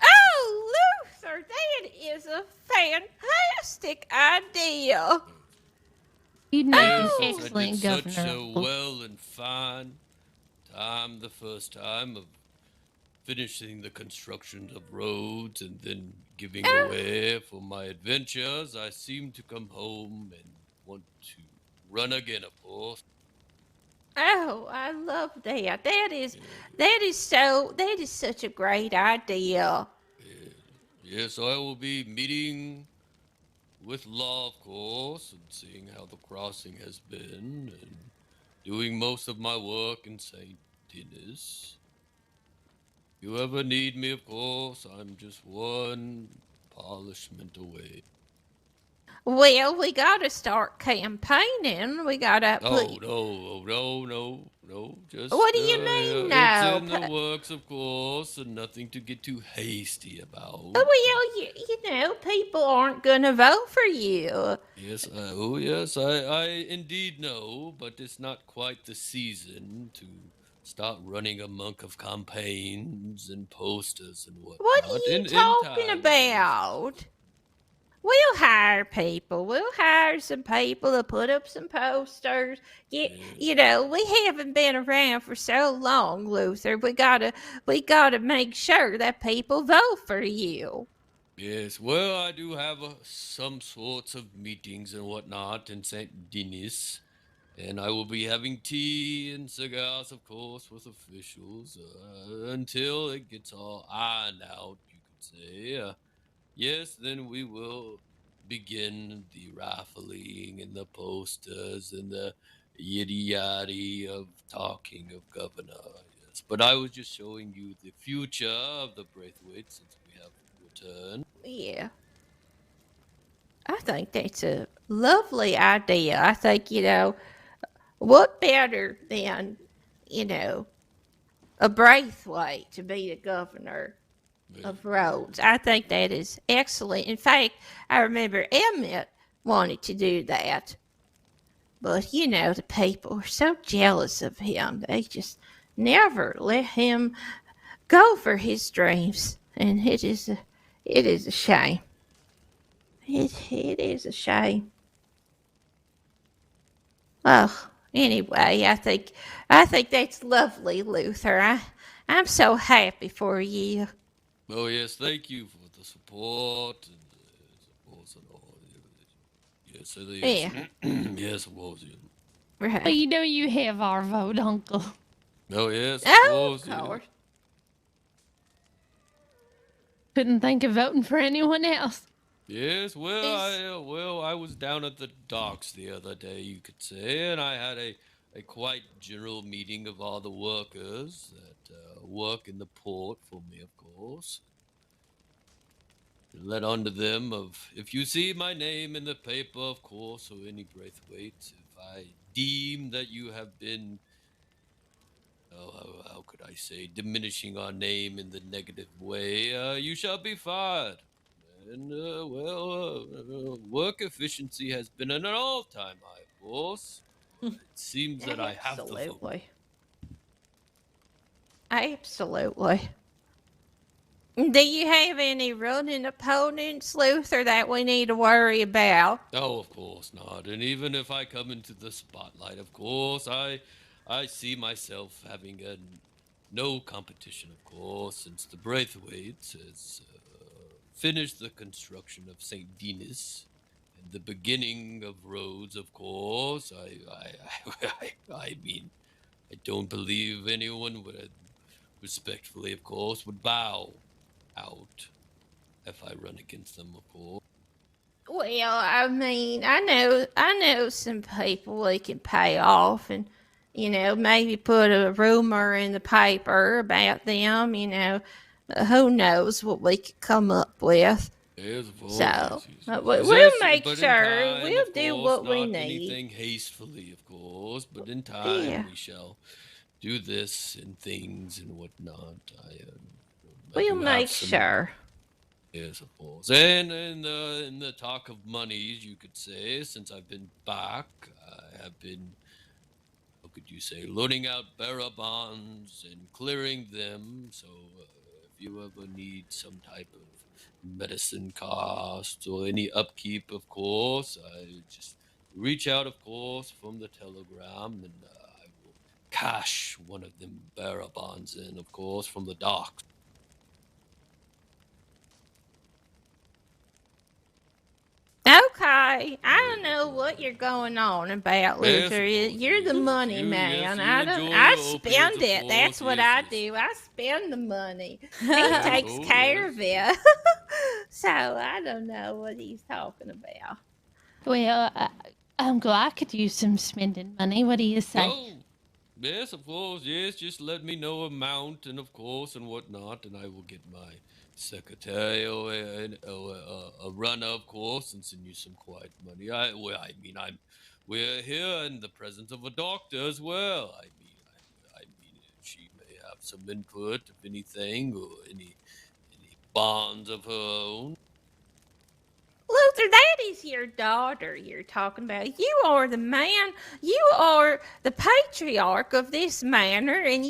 Oh, Luther, that is a fantastic idea. You'd make an Yes, excellent I did governor. such a well and fine time the first time of finishing the construction of roads and then giving away for my adventures. I seem to come home and want to run again, of course. Oh, I love that. That is such a great idea. Yes, I will be meeting with law, of course, and seeing how the crossing has been, and doing most of my work in St. Denis. If you ever need me, of course, I'm just one polishment away. Well, we gotta start campaigning. We gotta Oh, no. Just, What do you mean, no? It's in the works, of course, and nothing to get too hasty about. Well, you people aren't gonna vote for you. Yes, I indeed know, but it's not quite the season to start running amok of campaigns and posters and whatnot. What are you talking about? We'll hire people. We'll hire some people to put up some posters. We haven't been around for so long, Luther. We gotta make sure that people vote for you. Yes, well, I do have some sorts of meetings and whatnot in St. Denis, And I will be having tea and cigars, of course, with officials until it gets all ironed out, you could say. Yes, then we will begin the raffling and the posters and the yiddy yaddy of talking of governor. Yes, but I was just showing you the future of the Braithwaite since we have returned. Yeah. I think that's a lovely idea. I think, what better than, a Braithwaite to be the governor of Rhodes? I think that is excellent. In fact, I remember Emmett wanted to do that. But, the people are so jealous of him. They just never let him go for his dreams. And it is a shame. It is a shame. Well, anyway, I think that's lovely, Luther. I'm so happy for you. Oh, yes, thank you for the support and support and all. Yes, yes. Yeah. Yes, it was. Yes. Right. Well, you have our vote, Uncle. Oh, yes, Of course. Couldn't think of voting for anyone else. Yes, well, I was down at the docks the other day, you could say, and I had a quite general meeting of all the workers that work in the port for me, of course. Let on to them of, if you see my name in the paper, of course, or any Braithwaite, if I deem that you have been, how could I say, diminishing our name in the negative way, you shall be fired. And, work efficiency has been at an all-time high, of course. It seems that I have the vote. Absolutely. Do you have any running opponents, Luther, that we need to worry about? Oh, of course not. And even if I come into the spotlight, of course, I see myself having no competition, of course, since the Braithwaite has finished the construction of St. Denis and the beginning of Rhodes, of course. I mean, I don't believe anyone would, respectfully, of course, would bow out if I run against them, of course. Well, I mean, I know some people we can pay off and, maybe put a rumor in the paper about them, who knows what we could come up with. Yes, of course, So, yes. we'll make But in sure time, we'll of do course, what we not need. anything hastily, of course, but in time Yeah. we shall do this and things and whatnot. We'll do have make some- sure. Yes, of course. And in the talk of monies, you could say, since I've been back, I have been, how could you say, loading out bearer bonds and clearing them. So if you ever need some type of medicine costs or any upkeep, of course, I just reach out, of course, from the telegram, and I will cash one of them bearer bonds in, of course, from the docks. Okay, I don't know what you're going on about, Yes, Luther. of course, You're the yes. money You- man. yes, you I enjoy spend opiates, of it. That's course, what yes, I yes. do. I spend the money. He Yes, takes oh, care yes. of it. So I don't know what he's talking about. Well, Uncle, I could use some spending money. What do you say? Oh, yes, of course, yes. Just let me know amount and of course and whatnot, and I will get my secretary or a runner, of course, and send you some quiet money. We're here in the presence of a doctor as well. I mean, she may have some input of anything or any bonds of her own. Luther, that is your daughter you're talking about. You are the man. You are the patriarch of this manor, and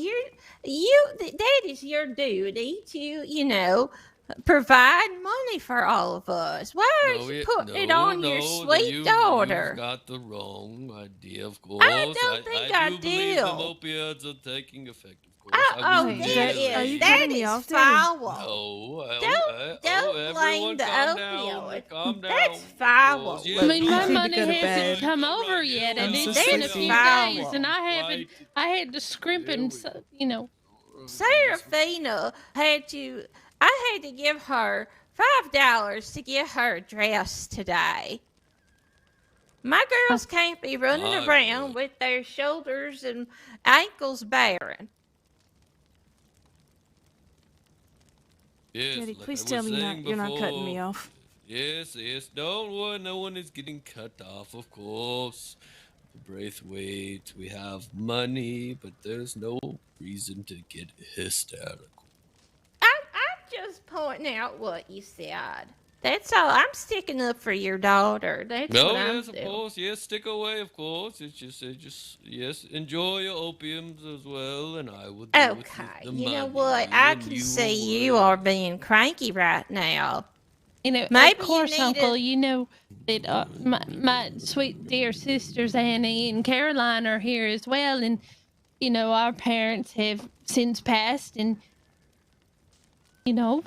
that is your duty to, provide money for all of us. Why are you putting it on your sweet daughter? You've got the wrong idea, of course. I don't think I do believe the do. opiates are taking effect, of course. Oh, Wait, that are you is, that getting me is off, Daddy? foul. Don't blame Everyone the calm opioid. down. That's Of foul. course. I Yes, mean, my all right, need to money go to all hasn't bed. right, come all over right. yet, Yeah, and I'm so it's been a That's few sleepy. days, and Right. I had to scrimp Here and we Seraphina I had to give her $5 to get her dressed today. My girls can't be running My around word. with their shoulders and ankles barren. Yes, Daddy, like please I tell was me saying you're not cutting me before. off. Yes, don't worry, no one is getting cut off, of course. Braithwaite, we have money, but there's no reason to get hysterical. I'm just pointing out what you said. That's all. I'm sticking up for your daughter. That's No, what I'm yes, of doing. course. Yes, stick away, of course. It's just, yes, enjoy your opiums as well, and I will deal with Okay, the you know money. what? You I and can you see will you worry. are being cranky right now. You know, of Maybe you course, need Uncle, to. you know that my sweet dear sisters Annie and Caroline are here as well, and you know our parents have since passed, and you know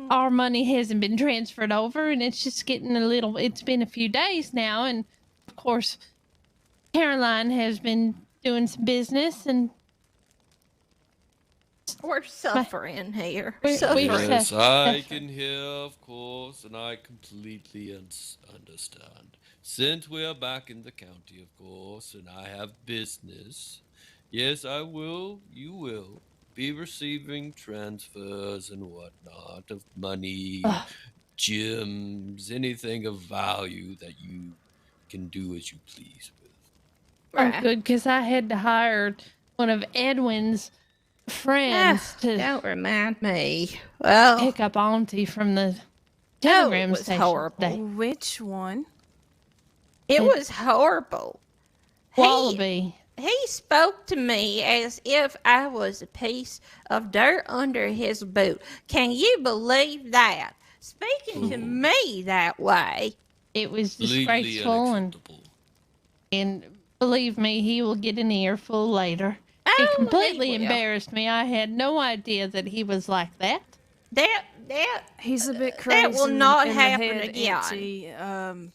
our money hasn't been transferred over, and it's just getting a little. It's been a few days now, and of course, Caroline has been doing some business, and We're suffering here. we're Suffering. Yes, I suffering. can hear, of course, and I completely understand. Since we are back in the county, of course, and I have business, yes, you will be receiving transfers and whatnot of money, Ugh. gems, anything of value that you can do as you please with. Oh, Right. good, because I had to hire one of Edwin's friends to Don't remind me. Well, pick up Auntie from the oh, telegram it was station horrible. today. Which one? It was horrible. Wallaby. He spoke to me as if I was a piece of dirt under his boot. Can you believe that? Speaking to me that way. It was Completely disgraceful, unacceptable. and believe me, he will get an earful later. He Oh, completely will. embarrassed me. I had no idea that he was like that. That He's a bit crazy. that will not in the happen head, again. Auntie.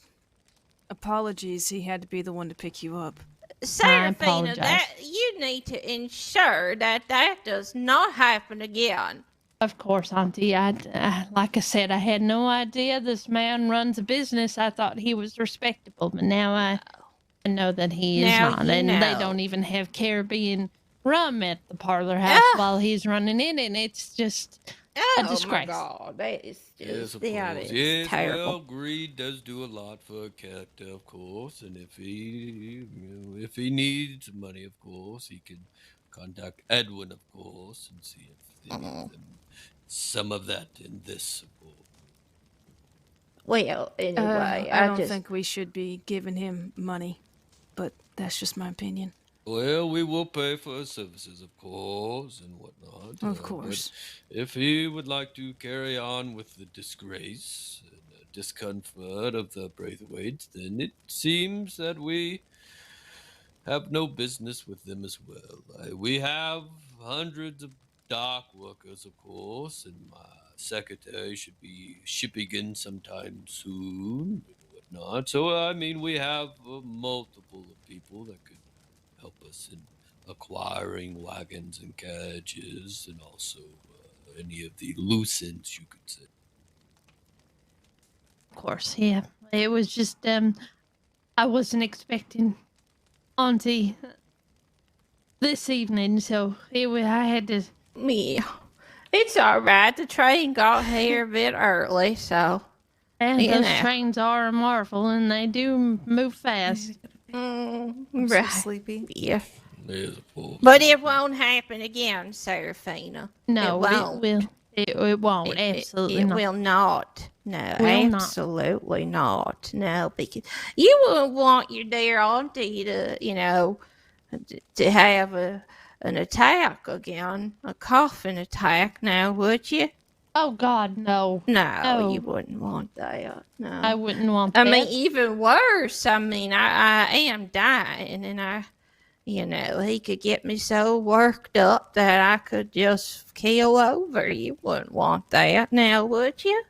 Apologies. He had to be the one to pick you up. Seraphina, apologize. that you need to ensure that does not happen again. Of course, Auntie. Like I said, I had no idea this man runs a business. I thought he was respectable, but now I know that he is Now not. you And they know. don't even have Caribbean rum at the parlor house while he's running it, and it's just a disgrace. My God, that is Yes, just of that course. is Yes, terrible. well, greed does do a lot for a character, of course. And if he needs money, of course, he can contact Edwin, of course, and see if they give him some of that in this, of course. Well, anyway, I don't think we should be giving him money, but that's just my opinion. Well, we will pay for his services, of course, and whatnot. Of course. But if he would like to carry on with the disgrace and discomfort of the Braithwaites, then it seems that we have no business with them as well. We have hundreds of dock workers, of course, and my secretary should be shipping in sometime soon and whatnot. So, I mean, we have multiple people that could help us in acquiring wagons and carriages and also any of the loose ends, you could say. Of course, yeah. It was just, I wasn't expecting Auntie this evening, so I had to. Yeah, it's all right. The train got here a bit early, so And you those know. trains are a marvel, and they do move fast. Mm, I'm so right. sleepy. Yeah, There's a fool. but it won't happen again, Seraphina. No, it it won't. will. It won't. Absolutely it not. will not. No, Will not. absolutely not. No, because you wouldn't want your dear auntie to, to have an attack again, a coughing attack. Now, would you? Oh God, no. No, No. you wouldn't want that. No, I wouldn't want I that. mean, even worse. I mean, I am dying, and You know, he could get me so worked up that I could just keel over. You wouldn't want that now, would you?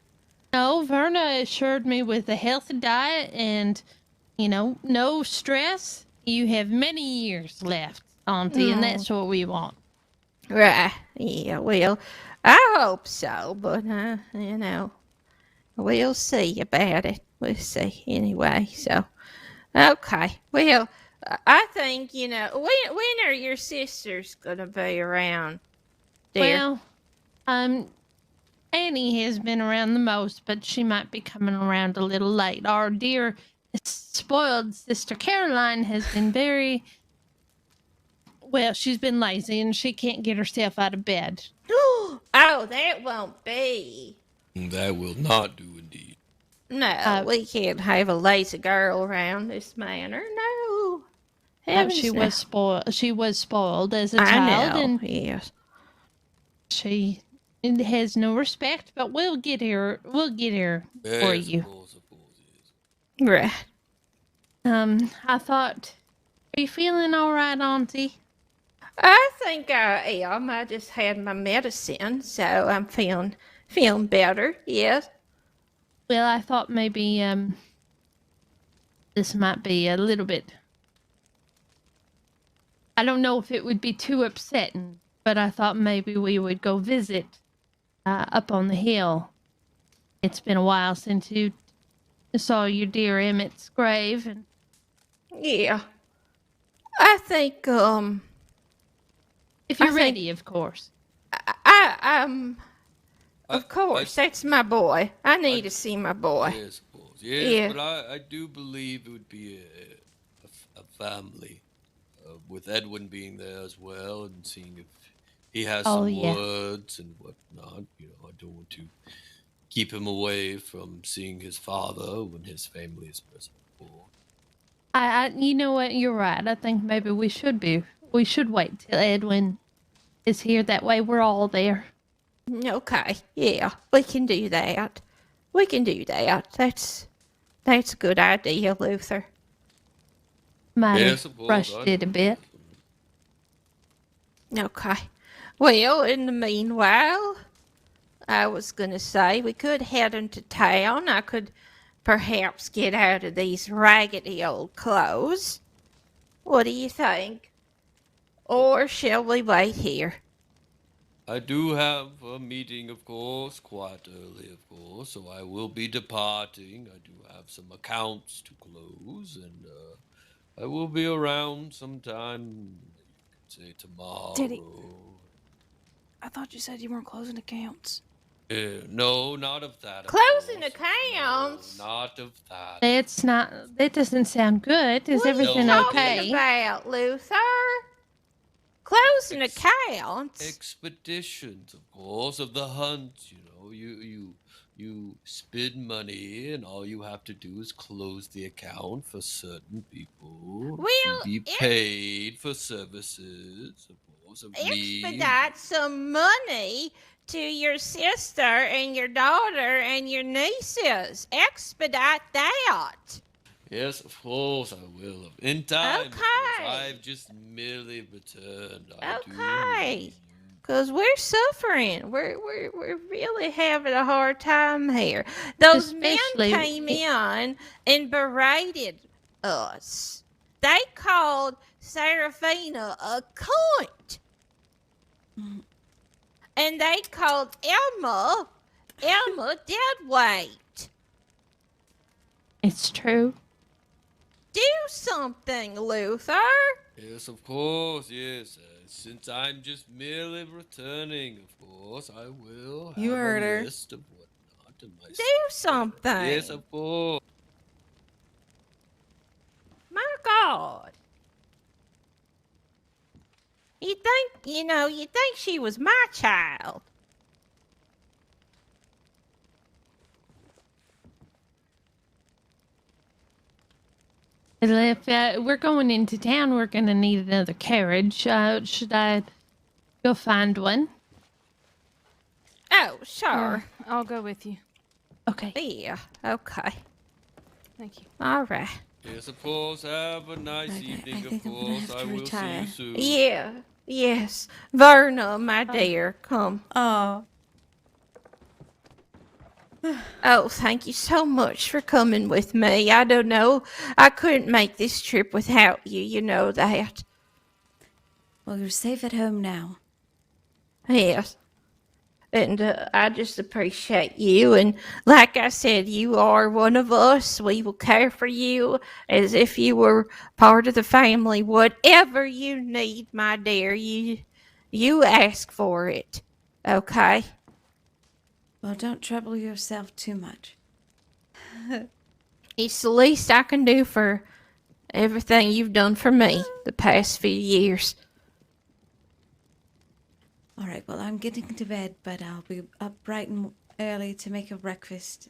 No, Verna assured me with a healthy diet and, no stress, you have many years left, Auntie, and that's what we want. Right. Yeah, well, I hope so, but, we'll see about it. We'll see anyway, so. Okay. Well, I think, when are your sisters going to be around, dear? Well, Annie has been around the most, but she might be coming around a little late. Our dear spoiled sister Caroline has been she's been lazy and she can't get herself out of bed. Oh, that won't be. That will not do indeed. No, we can't have a lazy girl around this manor. No. She was spoiled. She was spoiled as a I child, know, and yes. she has no respect. But we'll get her. We'll get her for Yes, you. of course, yes. Right. I thought, are you feeling all right, Auntie? I think I am. I just had my medicine, so I'm feeling better. Yes. Well, I thought maybe this might be a little bit. I don't know if it would be too upsetting, but I thought maybe we would go visit up on the hill. It's been a while since you saw your dear Emmett's grave, and Yeah. I think if you're ready, of course. Of course, that's my boy. I need to see my boy. Yes, of course. Yes, Yeah. but I do believe it would be a family, with Edwin being there as well and seeing if he has some words and whatnot. I don't want to keep him away from seeing his father when his family is present. You know what? You're right. I think maybe we should wait till Edwin is here. That way we're all there. Okay, yeah, we can do that. That's a good idea, Luther. Might Yes, have of course, rushed it a bit. Okay. Well, in the meanwhile, I was going to say we could head into town. I could perhaps get out of these raggedy old clothes. What do you think? Or shall we wait here? I do have a meeting, of course, quite early, of course, so I will be departing. I do have some accounts to close, and I will be around sometime, you could say tomorrow. Diddy, I thought you said you weren't closing accounts. No, not of that. Closing accounts? No, not of that. That doesn't sound good. Is everything okay? What are you talking about, Luther? Closing accounts? Expeditions, of course, of the hunt. You spend money, and all you have to do is close the account for certain people to be paid for services, of course, of me. Expedite some money to your sister and your daughter and your nieces. Expedite that. Yes, of course I will. In time. Okay. I've just merely returned. Okay. Because we're suffering. We're really having a hard time here. Those men came in and berated us. They called Seraphina a cunt. And they called Emma deadweight. It's true. Do something, Luther. Yes, of course, yes. Since I'm just merely returning, of course, I will have a list of whatnot in my Do something. Yes, of course. My God. You think she was my child. If we're going into town, we're going to need another carriage. Should I go find one? Oh, sure. I'll go with you. Okay. Yeah, okay. Thank you. All right. Yes, of course. Have a nice I evening, think of I'm gonna course. have I to will see retire. you soon. Yeah, yes. Verna, my dear, come. Oh, Oh, thank you so much for coming with me. I don't know. I couldn't make this trip without you, you know that. Well, you're safe at home now. Yes. And I just appreciate you. And like I said, you are one of us. We will care for you as if you were part of the family. Whatever you need, my dear, you ask for it. Okay? Well, don't trouble yourself too much. It's the least I can do for everything you've done for me the past few years. All right, well, I'm getting to bed, but I'll be up bright and early to make a breakfast.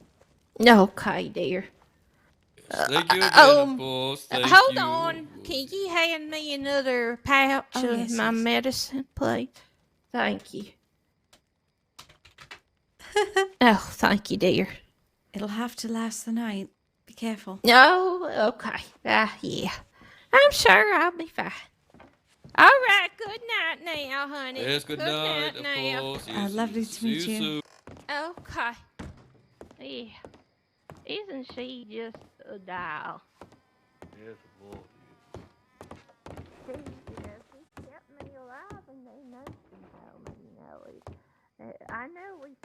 Okay, dear. Thank you again, of course. Thank Hold you. on. Can you hand me another pouch Oh, of yes, my yes. medicine, please? Thank you. Oh, thank you, dear. It'll have to last the night. Be careful. Oh, okay. Yeah. I'm sure I'll be fine. All right. Good night now, honey. Yes, good night, of now. course. Yes, Lovely yes. to See meet you. soon. Okay. Yeah. Isn't she just a doll? Yes, of course. She kept me alive, and they know she told me, I know we